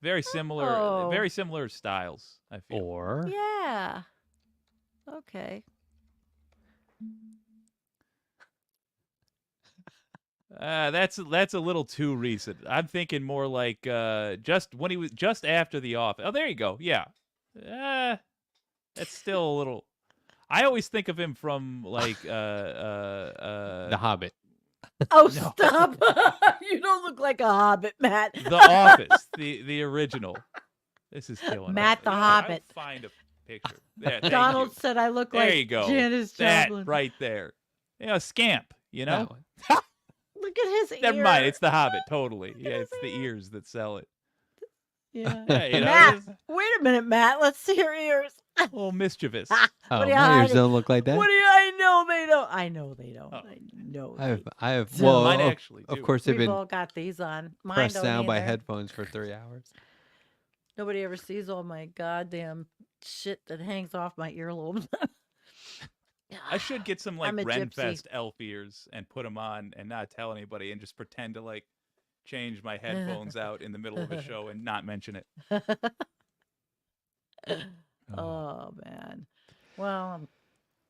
Very similar. Oh. Very similar styles. I feel. or Yeah. Okay. That's a little too recent. I'm thinking more like just when he was just after The Office. Oh, there you go. Yeah. That's still a little. I always think of him from like The Hobbit. Oh, No. stop! You don't look like a hobbit, Matt. The Office, the original. This is killing Matt us. the You know what? I'll Hobbit. find a picture. Yeah, thank Donald you. said I look There like you go. Janice That Joplin. right there. You know, Scamp. You That know. one. Look at his ear. Never mind. It's the Hobbit. Totally. at Yeah, his it's the ear. ears that sell it. Yeah. Yeah, you know, Matt, it's wait a minute, Matt. Let's see your ears. a little mischievous. what Oh, do you my ears hiding? don't look like that. What do you? I know they don't. I know they don't. Oh. I know. I have. So- Well, Mine of- actually of do. course, they've We've been all got these on. Mine pressed don't down by either. headphones for 3 hours. Nobody ever sees all my goddamn shit that hangs off my earlobes. I should get some like I'm a gypsy. Renfest elf ears and put them on and not tell anybody and just pretend to like change my headphones out in the middle of a show and not mention it. Oh man. Well, I'm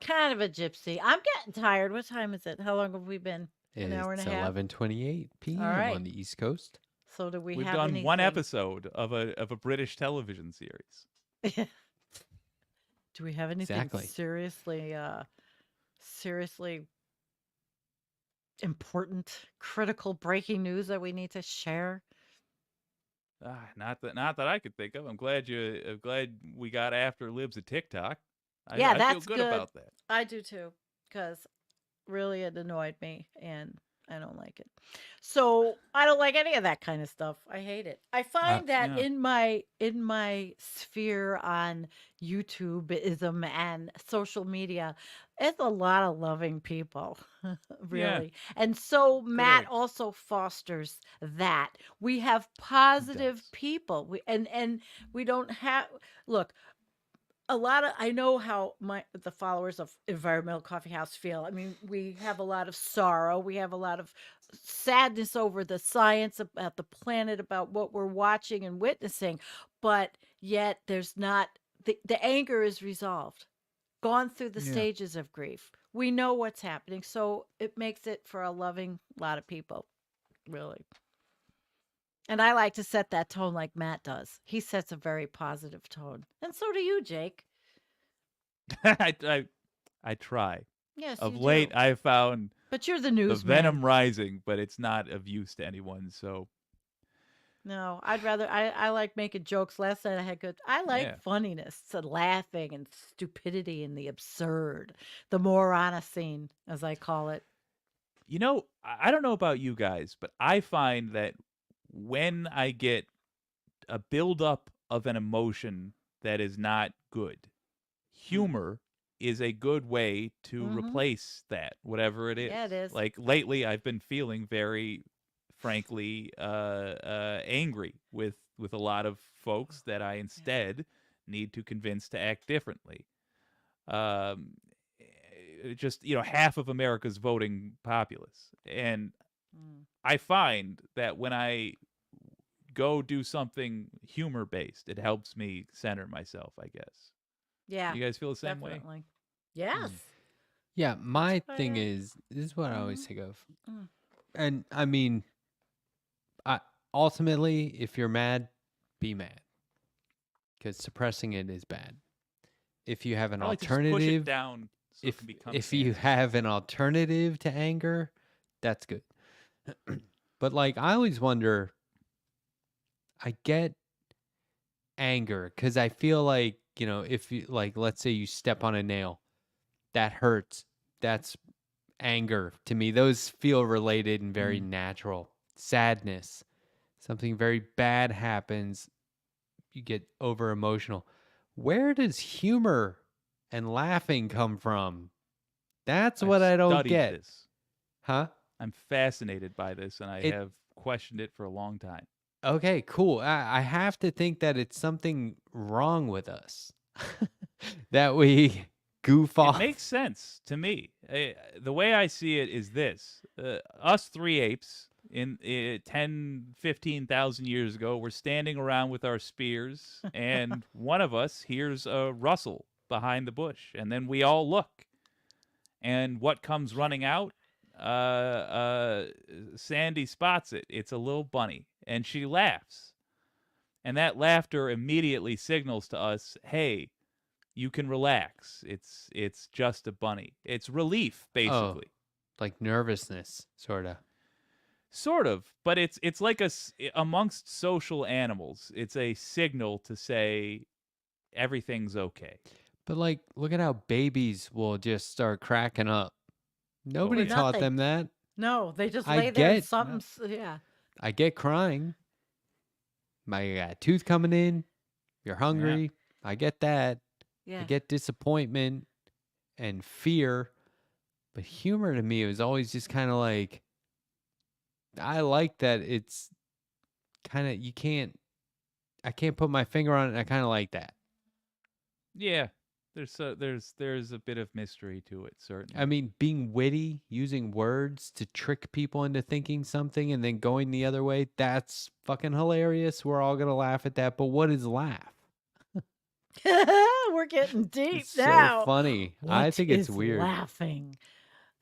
kind of a gypsy. I'm getting tired. What time is it? How long have we been? An hour and It's a half? 11:28 p.m. right. on the East Coast. So do we We've have done one anything- episode of a British television series. Do we have anything Exactly. seriously important, critical breaking news that we need to share? Not that I could think of. I'm glad we got after libs of TikTok. Yeah, I feel that's good good. about that. I do too, because really it annoyed me and I don't like it. So I don't like any of that kind of stuff. I hate it. I find that yeah. in my sphere on YouTubeism and social media, it's a lot of loving people, really. And so Matt Correct. also fosters that. We have positive does. people. And we don't have look, a lot of I know how the followers of Environmental Coffee House feel. I mean, we have a lot of sorrow. We have a lot of sadness over the science about the planet, about what we're watching and witnessing, but yet there's not the anger is resolved. Gone through the Yeah. stages of grief. We know what's happening, so it makes it for a loving lot of people, really. And I like to set that tone like Matt does. He sets a very positive tone. And so do you, Jake. I try. Yes, Of you late, do. I found But you're the the news venom rising, but it's not of use to anyone. So No, I'd rather I like making jokes. Last night I had good I like Yeah. funniness and laughing and stupidity and the absurd. The Moronocene, as I call it. you know, I don't know about you guys, but I find that when I get a buildup of an emotion that is not good, humor is a good way to Mhm. replace that, whatever it is. Yeah, it is. Like lately, I've been feeling very, frankly, angry with a lot of folks that I instead need to convince to act differently. Just half of America's voting populace, and Mm. I find that when I go do something humor based, it helps me center myself, I guess. Yeah. You guys feel the same way? Definitely. Yes. Yeah, my why thing I- is this is what I always Mhm. think of. Mm. And I mean, ultimately, if you're mad, be mad. Because suppressing it is bad. If you have an I like to just push it alternative, down so it if can become if you sanity. have an alternative to anger, that's good. But like I always wonder, I get anger because I feel like, if you like, let's say you step on a nail, that hurts. That's anger to me. Those feel related and very natural. Sadness, something very bad happens, you get over emotional. Where does humor and laughing come from? That's I've what I don't studied get. this. Huh? I'm fascinated by this, and I It- have questioned it for a long time. Okay, cool. I have to think that it's something wrong with us that we goof It off. makes sense to me. The way I see it is this: us three apes in 10, 15,000 years ago, we're standing around with our spears, and one of us hears a rustle behind the bush, and then we all look, and what comes running out? Sandy spots it. It's a little bunny, and she laughs, and that laughter immediately signals to us, "Hey, you can relax. It's just a bunny. It's relief, basically." Like nervousness, sort of. Sort of, but it's like amongst social animals, it's a signal to say everything's okay. But like, look at how babies will just start cracking up. Nobody yeah. taught Nothing. them that. No, they just I lay there and get- something. Yeah. I get crying. My tooth coming in. You're hungry. I get that. Yeah. I get disappointment and fear. But humor to me was always just kind of like, I like that it's kind of, I can't put my finger on it. And I kind of like that. Yeah, there's a bit of mystery to it, certainly. I mean, being witty, using words to trick people into thinking something and then going the other way, that's fucking hilarious. We're all going to laugh at that. But what is laugh? We're getting deep It's now. so funny. I What think it's is weird. Laughing.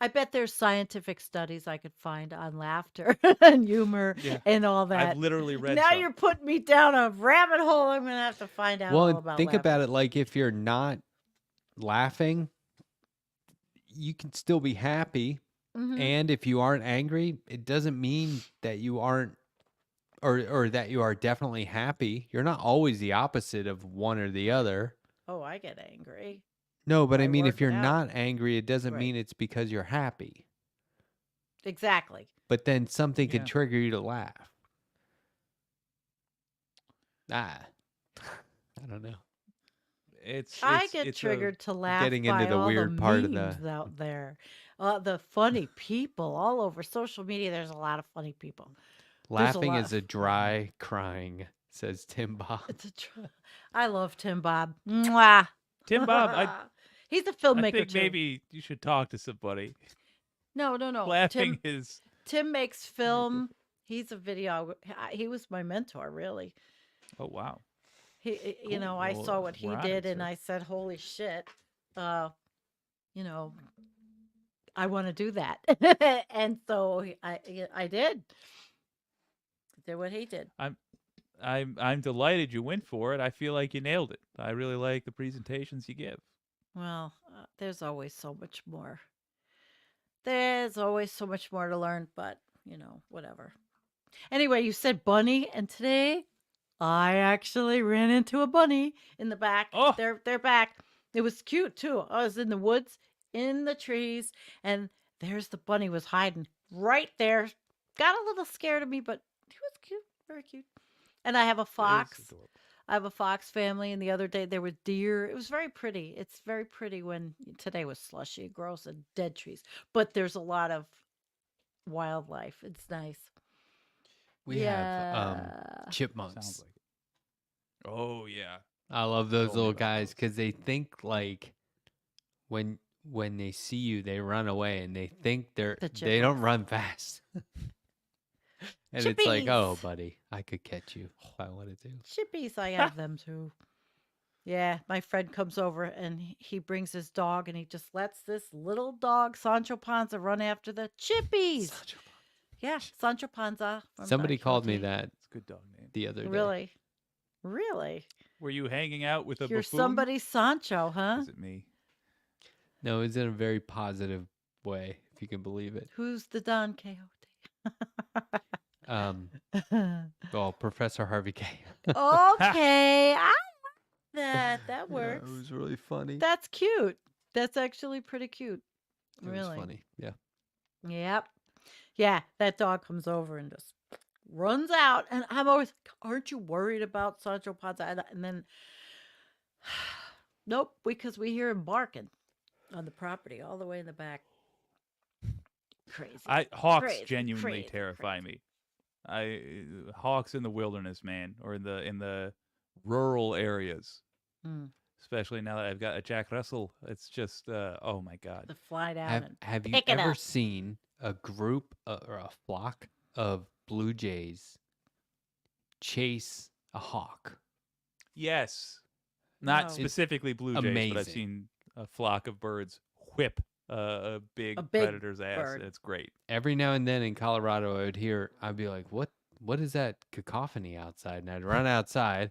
I bet there's scientific studies I could find on laughter and humor Yeah. and all that. I've literally read now some. you're putting me down a rabbit hole. I'm gonna have to find out Well, all and about. think about laughter. it like if you're not laughing, you can still be happy. Mhm. And if you aren't angry, it doesn't mean that you aren't or that you are definitely happy. You're not always the opposite of one or the other. Oh, I get angry. No, but I I mean, work if you're it out. not angry, it doesn't Right. mean it's because you're happy. Exactly. But then something Yeah. can trigger you to laugh. I don't know. I get it's a- triggered to laugh getting into by the all weird the part of memes the- out there. The funny people all over social media. There's a lot of funny people. There's a Laughing lot is a of- dry crying, says Tim Bob. It's I love Tim Bob. Mwah. Tim Bob, He's a I filmmaker think too. maybe you should talk to somebody. No. Laughing is Tim makes film. He's a video. He was my mentor, really. oh wow. He, you Cool. know, I Well, saw what he we're did, honored, and sir. I said, "Holy shit!" You know, I want to do that, and so I did. Did what he did. I'm delighted you went for it. I feel like you nailed it. I really like the presentations you give. Well, there's always so much more. There's always so much more to learn, but whatever. Anyway, you said bunny, and today I actually ran into a bunny in the back. Oh. They're back. It was cute too. I was in the woods, in the trees, and there's the bunny was hiding right there. Got a little scared of me, but he was cute, very cute. And I have a fox. I have a fox family, and the other day there were deer. It was very pretty. It's very pretty when today was slushy, gross, and dead trees. But there's a lot of wildlife. It's nice. We have chipmunks. Sounds like it. Oh yeah. I love those Told me little about guys those. because they think like when they see you, they run away and they think they don't chipmunks. run fast. And it's like, oh, Chippies. buddy, I could catch you if I wanted to. Chippies, I have them too. Yeah, my friend comes over and he brings his dog and he just lets this little dog, Sancho Panza, run after the chippies. Yeah, Sancho Panza. from Somebody Don called me Quixote. that It's a good dog name. the other day. Really? Really? Were you hanging out with a You're buffoon? somebody's Sancho, huh? Is it me? No, it's in a very positive way, if you can believe it. Who's the Don Quixote? Well, Professor Harvey K. Okay, I like that. That Yeah, works. it was really funny. That's cute. That's actually pretty cute. It Really. was funny. Yeah. Yep. Yeah, that dog comes over and just runs out, and I'm always, aren't you worried about Sancho Panza? And then, nope, because we hear him barking on the property all the way in the back. Crazy. Hawks Crazy, genuinely crazy, terrify me. Hawks in the wilderness, man, or in the rural areas, Mm, especially now that I've got a Jack Russell. It's just oh my god. the fly down and Have you pick it ever up. seen a group or a flock of blue jays chase a hawk? Yes, not No. specifically blue jays, but I've amazing. seen a flock of birds whip a big big predator's ass. bird. It's great. Every now and then in Colorado, I'd be like, what is that cacophony outside? And I'd run outside.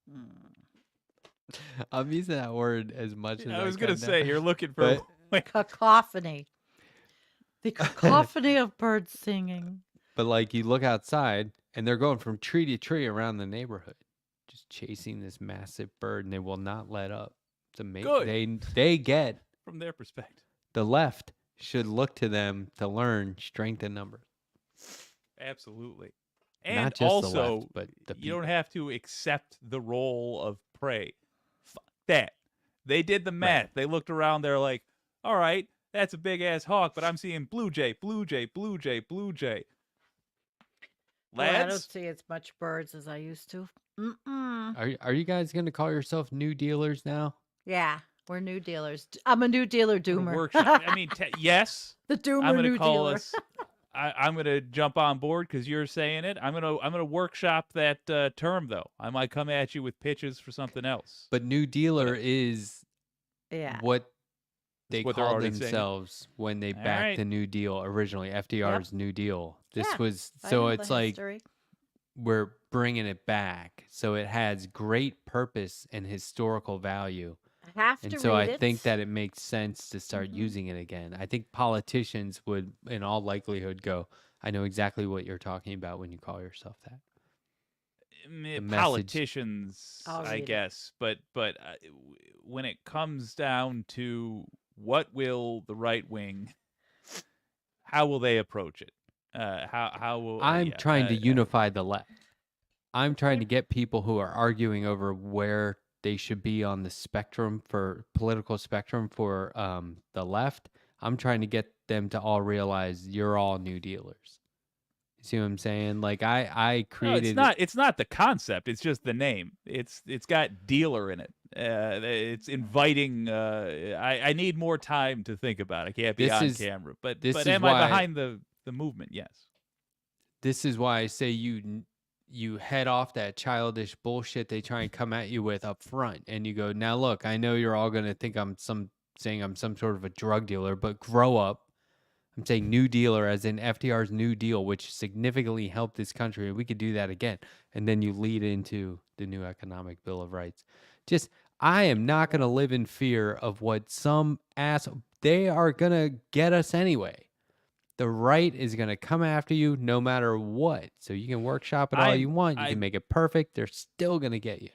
Mm. I'm using that word as much as I was gonna can now. say you're looking for. Cacophony. The cacophony of birds singing. But like you look outside and they're going from tree to tree around the neighborhood, just chasing this massive bird, and they will not let up. It's amazing. Good. They get From their perspective. the left should look to them to learn strength in numbers. Absolutely. Not And just the also, left, but the you don't people. have to accept the role of prey. Fuck that. They did the math. They looked around. They're like, all right, that's a big ass hawk, but I'm seeing blue jay, blue jay, blue jay, blue jay. Boy, I don't Lads, see as much birds as I used to. Mm-mm. Are you guys gonna call yourself new dealers now? Yeah, we're new dealers. I'm a new dealer I'm doomer. gonna workshop. I mean, yes, the doomer I'm gonna new call dealer. us. I'm gonna jump on board because you're saying it. I'm gonna workshop that term though. I might come at you with pitches for something else. But new dealer is Yeah. what they what they're called already saying. themselves when they All backed right. the New Deal originally. FDR's New Deal. This Yeah, was I so know it's the like history. we're bringing it back. So it has great purpose and historical value. I have And to so read I it. think that it makes sense to start Mhm. using it again. I think politicians would, in all likelihood, go, I know exactly what you're talking about when you call yourself that. Meh, message- politicians, I'll I read it. guess, but when it comes down to what will the right wing, how will they approach it? How will I'm yeah, trying to unify the left. I'm trying Yeah. to get people who are arguing over where they should be on the spectrum for political spectrum for the left. I'm trying to get them to all realize you're all new dealers. You see what I'm saying? Like I No, created it's not the concept. It's just the name. It's got dealer in it. It's inviting. I need more time to think about it. I can't be This on is- camera. But this is am I why- behind the movement? Yes. This is why I say you head off that childish bullshit they try and come at you with up front, and you go, now look, I know you're all gonna think saying I'm some sort of a drug dealer, but grow up. I'm saying new dealer as in FDR's New Deal, which significantly helped this country, and we could do that again. And then you lead into the new economic Bill of Rights. Just I am not gonna live in fear of what some ass they are gonna get us anyway. The right is going to come after you no matter what. So you can workshop it all you want. You I'm- can make it perfect. They're still going to get you.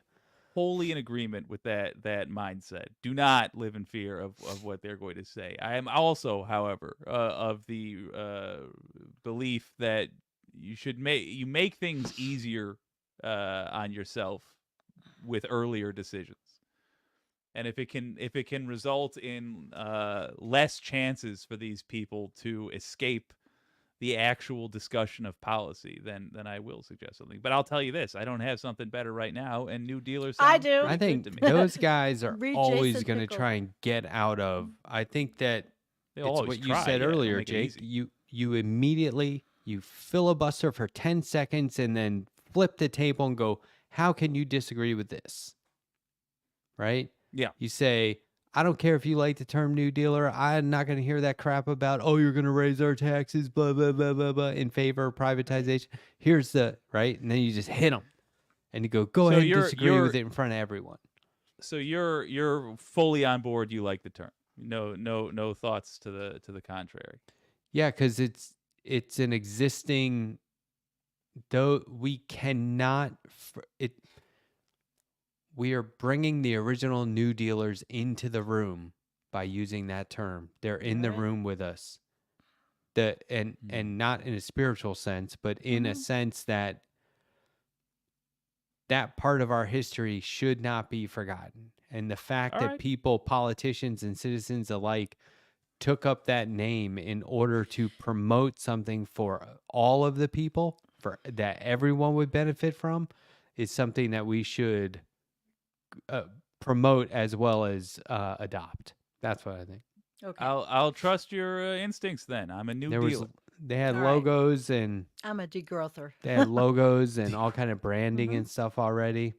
Wholly in agreement with that mindset. Do not live in fear of what they're going to say. I am also, however, of the belief that you make things easier on yourself with earlier decisions. And if it can result in less chances for these people to escape the actual discussion of policy, then I will suggest something. But I'll tell you this: I don't have something better right now, and new dealers. I sound do. pretty I good think to me. those guys are Read always Jason going to Pickle. try and get out of. I think that They'll it's always what you try, said yeah, they'll earlier, make it Jake. easy. You immediately you filibuster for 10 seconds and then flip the table and go, how can you disagree with this? Right? Yeah. You say, I don't care if you like the term new dealer. I'm not going to hear that crap about, oh, you're going to raise our taxes, blah, blah, blah, blah, blah, in favor of privatization. Here's the, right? And then you just hit them. And you go So ahead and you're- disagree with you're- it in front of everyone. So you're fully on board. You like the term. No thoughts to the contrary. Yeah, because it's an existing, though we cannot, we are bringing the original new dealers into the room by using that term. They're in the Right. room with us. and not in a spiritual sense, but in a sense that that part of our history should not be forgotten. And the fact All that right. people, politicians and citizens alike, took up that name in order to promote something for all of the people, for that everyone would benefit from, is something that we should promote as well as adopt. That's what I think. Okay. I'll trust your instincts then. I'm a new dealer. They had All right. logos and I'm a degrowther. they had logos and all kind of branding and stuff already.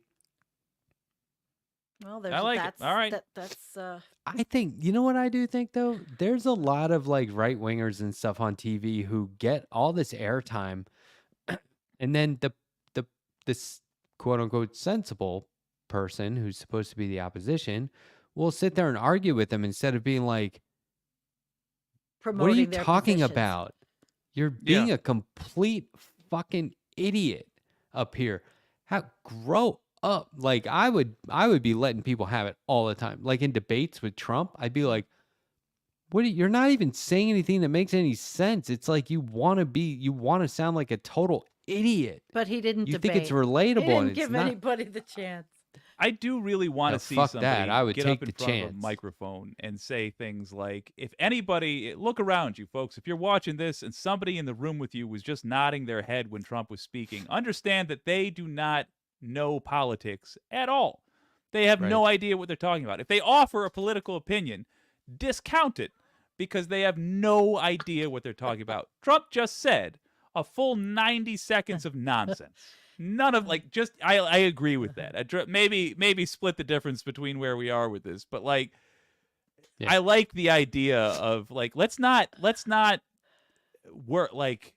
Well, there's I like it. that's All right. that's I think, you know what I do think though? There's a lot of like right wingers and stuff on TV who get all this airtime, and then this quote unquote sensible person who's supposed to be the opposition will sit there and argue with them instead of being like, promoting "What are you their talking positions. about? You're being a complete fucking idiot up here. How grow up." Like I would be letting people have it all the time. Like in debates with Trump, I'd be like, you're not even saying anything that makes any sense. It's like you want to sound like a total idiot. But he didn't You debate. think it's relatable He didn't and it's give not. anybody the chance. I do really want No, to see fuck somebody that. I would get take up in the front of a chance. microphone and say things like, if anybody, look around you folks, if you're watching this and somebody in the room with you was just nodding their head when Trump was speaking, understand that they do not know politics at all. They have no idea what they're talking about. If they offer a political opinion, discount it because they have no idea what they're talking about. Trump just said a full 90 seconds of nonsense. None of I agree with that. Maybe split the difference between where we are with this, but like Yeah. I like the idea of like let's not work like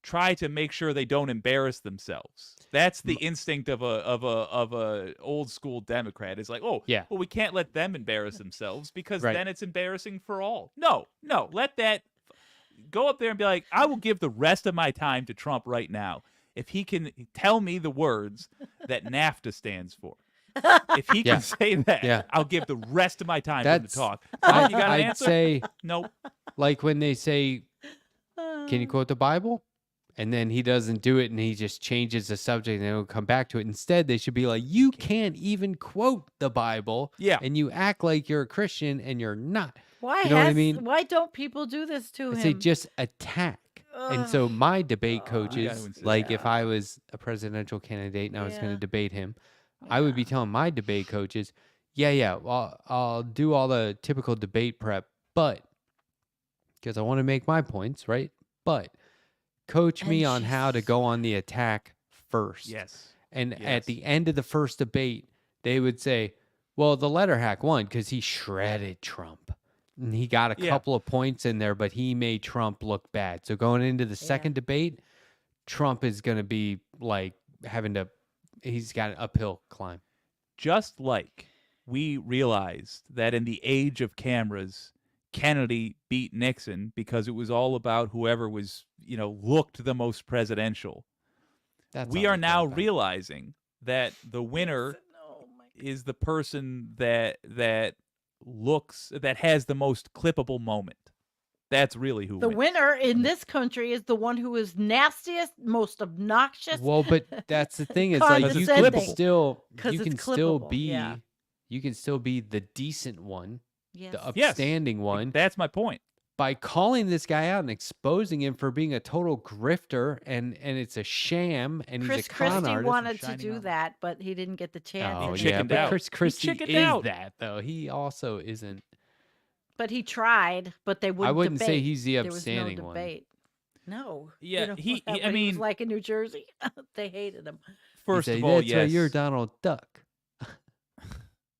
try to make sure they don't embarrass themselves. That's the instinct of a old school Democrat. Is like, oh, Yeah. well, we can't let them embarrass themselves because Right. then it's embarrassing for all. No, let that go up there and be like, I will give the rest of my time to Trump right now if he can tell me the words that NAFTA stands for. If he Yeah. can say that, Yeah. I'll give the rest of my time for him to That's- talk. Trump, you got an I'd answer? say Nope. like when they say, "Can you quote the Bible?" And then he doesn't do it and he just changes the subject and he'll come back to it. Instead, they should be like, "You can't even quote the Bible." Yeah. And you act like you're a Christian and you're not. Why You know what I mean? Why don't people do this to I him? say just attack. And so my debate gotta coaches, insist. like if I was a presidential candidate and I was going Yeah. to debate him, I would be telling my debate coaches, well, I'll do all the typical debate prep, but because I want to make my points, right? But coach me on how to go on the attack first. Yes. And Yes. at the end of the first debate, they would say, well, the letter hack won because he shredded Trump. And he got a Yeah. couple of points in there, but he made Trump look bad. So going into the second debate, Trump is going to be like he's got an uphill climb. Just like we realized that in the age of cameras, Kennedy beat Nixon because it was all about whoever was, looked the most presidential. That's We all are they now care about. realizing that the winner Oh my God. is the person that has the most clippable moment. That's really who The wins. winner in this country is the one who is nastiest, most obnoxious. Well, but that's the thing is like you can Condescending. still 'Cause you it's can still clippable, be yeah. you can still be the decent one, Yes. the Yes. upstanding one That's my point. by calling this guy out and exposing him for being a total grifter and it's a sham and Chris he's a con Christie artist. wanted to shining do armor. that, but he didn't get the chance. Oh and He yeah, chickened but out. Chris Christie chickened is out. that though. He also isn't. But he tried, but they wouldn't. I wouldn't say debate. he's the There was upstanding no one. debate. No. Yeah, You know he- what I he was mean- like in New Jersey. They hated him. First He'd say, of all, that's yes. right, you're Donald Duck.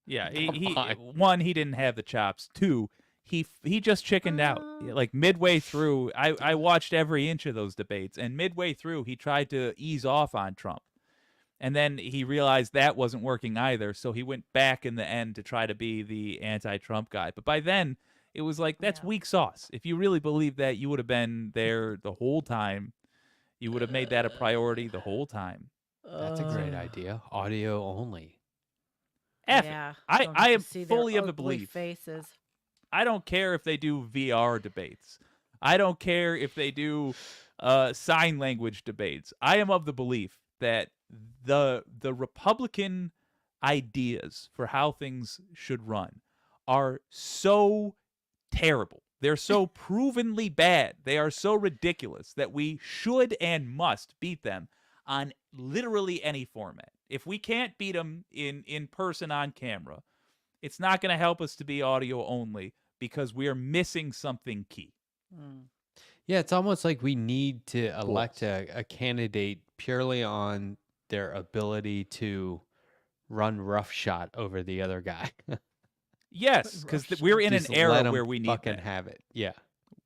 Yeah, Come on. one, he didn't have the chops. Two, he just chickened out. Like midway through, I watched every inch of those debates, and midway through, he tried to ease off on Trump, and then he realized that wasn't working either. So he went back in the end to try to be the anti-Trump guy. But by then, it was like that's Yeah. weak sauce. If you really believed that, you would have been there the whole time. You would have made that a priority the whole time. That's a great idea. Audio only. F it. Yeah, I don't have am to see their fully of the ugly belief. faces. I don't care if they do VR debates. I don't care if they do sign language debates. I am of the belief that the Republican ideas for how things should run are so terrible. They're so provenly bad. They are so ridiculous that we should and must beat them on literally any format. If we can't beat them in person on camera, it's not going to help us to be audio only because we are missing something key. Yeah, it's almost like we need to elect a candidate purely on their ability to run roughshod over the other guy. Yes, because we're in an Just let era 'em where we need fucking that. have it. Yeah.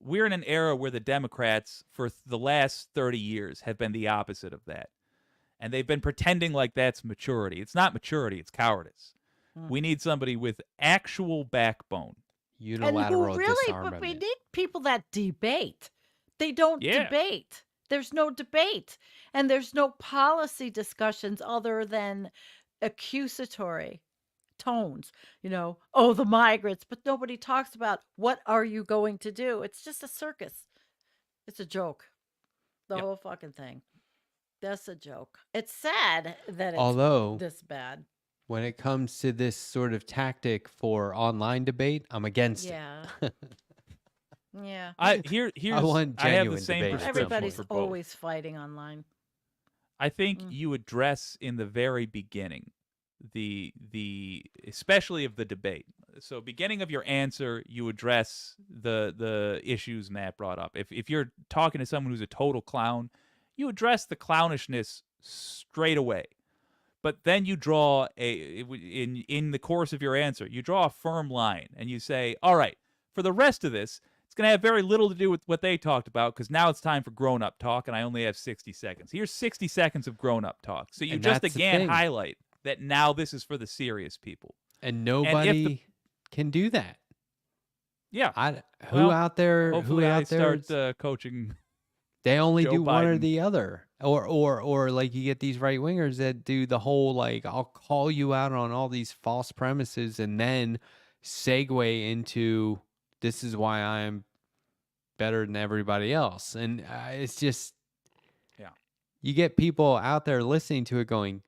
We're in an era where the Democrats, for the last 30 years, have been the opposite of that. And they've been pretending like that's maturity. It's not maturity, it's cowardice. We need somebody with actual backbone. And Unilateral who really, but disarmament. we need people that debate. They don't Yeah. debate. There's no debate. And there's no policy discussions other than accusatory tones. Oh, the migrants, but nobody talks about what are you going to do? It's just a circus. It's a joke. The Yep. whole fucking thing. That's a joke. It's sad that it's Although, this bad. when it comes to this sort of tactic for online debate, I'm against Yeah. it. Yeah. Here's want I have the genuine same debate. prescription Everybody's for both. always fighting online. I think Mm. you address in the very beginning the especially of the debate. So beginning of your answer, you address the issues Matt brought up. If you're talking to someone who's a total clown, you address the clownishness straight away. But then you draw in the course of your answer, you draw a firm line and you say, all right, for the rest of this, it's going to have very little to do with what they talked about because now it's time for grown-up talk and I only have 60 seconds. Here's 60 seconds of grown-up talk. So you And just that's the again thing. highlight that now this is for the serious people. And nobody can do that. Yeah. Who Well, out there? Hopefully Who I out there? start coaching. They only Joe do one or Biden. the other, or like you get these right wingers that do the whole like I'll call you out on all these false premises and then segue into this is why I'm better than everybody else, and it's just Yeah. you get people out there listening to it going,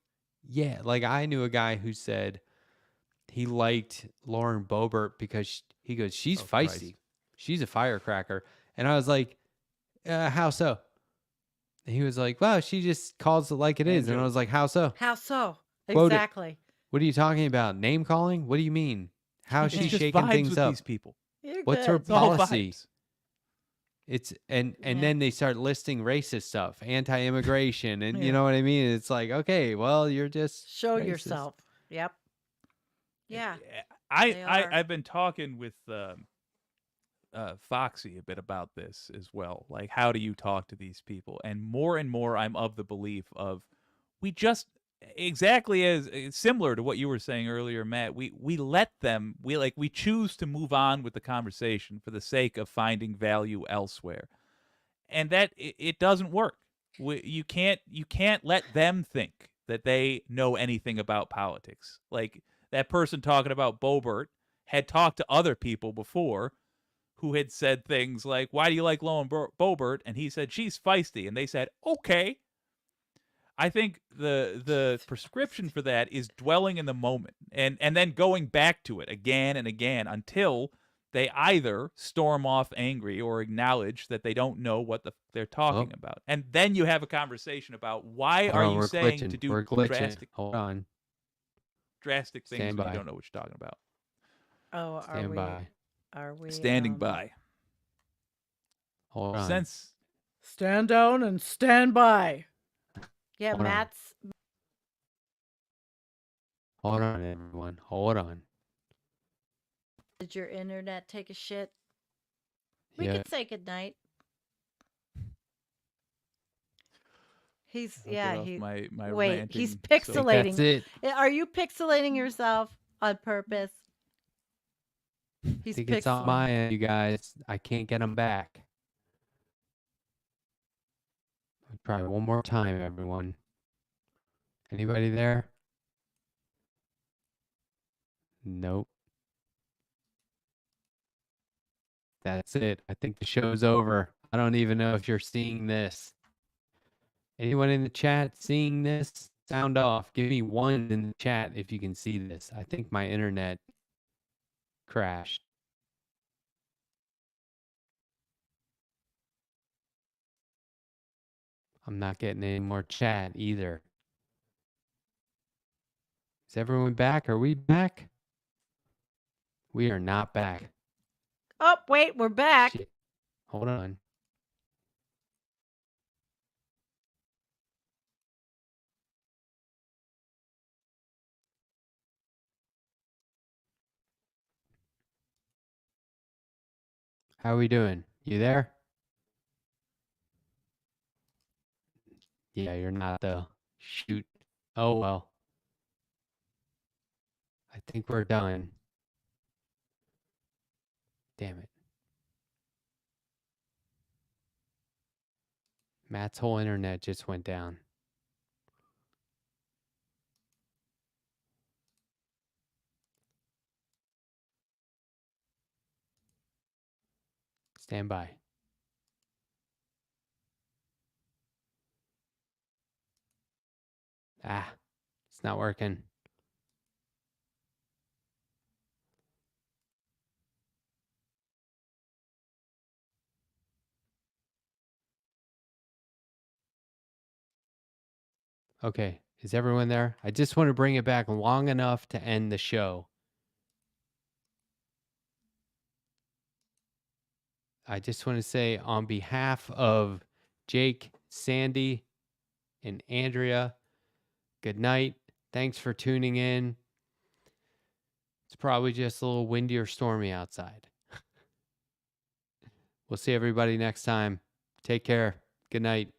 yeah, like I knew a guy who said he liked Lauren Boebert because he goes she's Oh, feisty, Christ. she's a firecracker, and I was like. How so? And he was like, well, she just calls it like it is. And I Andrew. was like, how so? How so? Quote it. Exactly. What are you talking about? Name calling? What do you mean? How is She she just shaking vibes things with up? these people. You're What's her good. It's all policy? vibes. It's and Yeah. then they start listing racist stuff, anti-immigration, and Yeah. you know what I mean? It's like, okay, well, you're just Show racist. yourself. Yep. Yeah. they I've been talking with Foxy a bit about this as well. Like, how do you talk to these people? And more, I'm of the belief of we just exactly as similar to what you were saying earlier, Matt. We let them. We choose to move on with the conversation for the sake of finding value elsewhere, and that it doesn't work. You can't let them think that they know anything about politics. Like that person talking about Boebert had talked to other people before who had said things like, why do you like Lauren Boebert? And he said, she's feisty. And they said, okay. I think the prescription for that is dwelling in the moment and then going back to it again and again until they either storm off angry or acknowledge that they don't know what they're talking about. And then you have a conversation about why Hold are on, you we're saying glitching. to do We're glitching. drastic Hold on. things Stand when by. you don't know what you're talking about. Oh, Stand by. Are we Standing by. Hold on. Since Stand down and stand by. Yeah, Hold on. Matt's Hold on, everyone. Hold on. did your internet take a shit? We Yeah. can say goodnight. He's I'll get off he my wait, he's ranting pixelating. That's it. Are you pixelating yourself on purpose? I He's think it's on pixelating. my end, you guys. I can't get them back. I'll try one more time, everyone. Anybody there? Nope. that's it. I think the show's over. I don't even know if you're seeing this. Anyone in the chat seeing this? Sound off. Give me one in the chat if you can see this. I think my internet crashed. I'm not getting any more chat either. Is everyone back? Are we back? We are not back. Oh, wait, we're back. Shit. Hold on. How are we doing? You there? Yeah, you're not though. Shoot. Oh well. I think we're done. Damn it. Matt's whole internet just went down. Stand by. Ah, it's not working. Okay, is everyone there? I just want to bring it back long enough to end the show. I just want to say on behalf of Jake, Sandy, and Andrea, good night. Thanks for tuning in. It's probably just a little windy or stormy outside. We'll see everybody next time. Take care. Good night.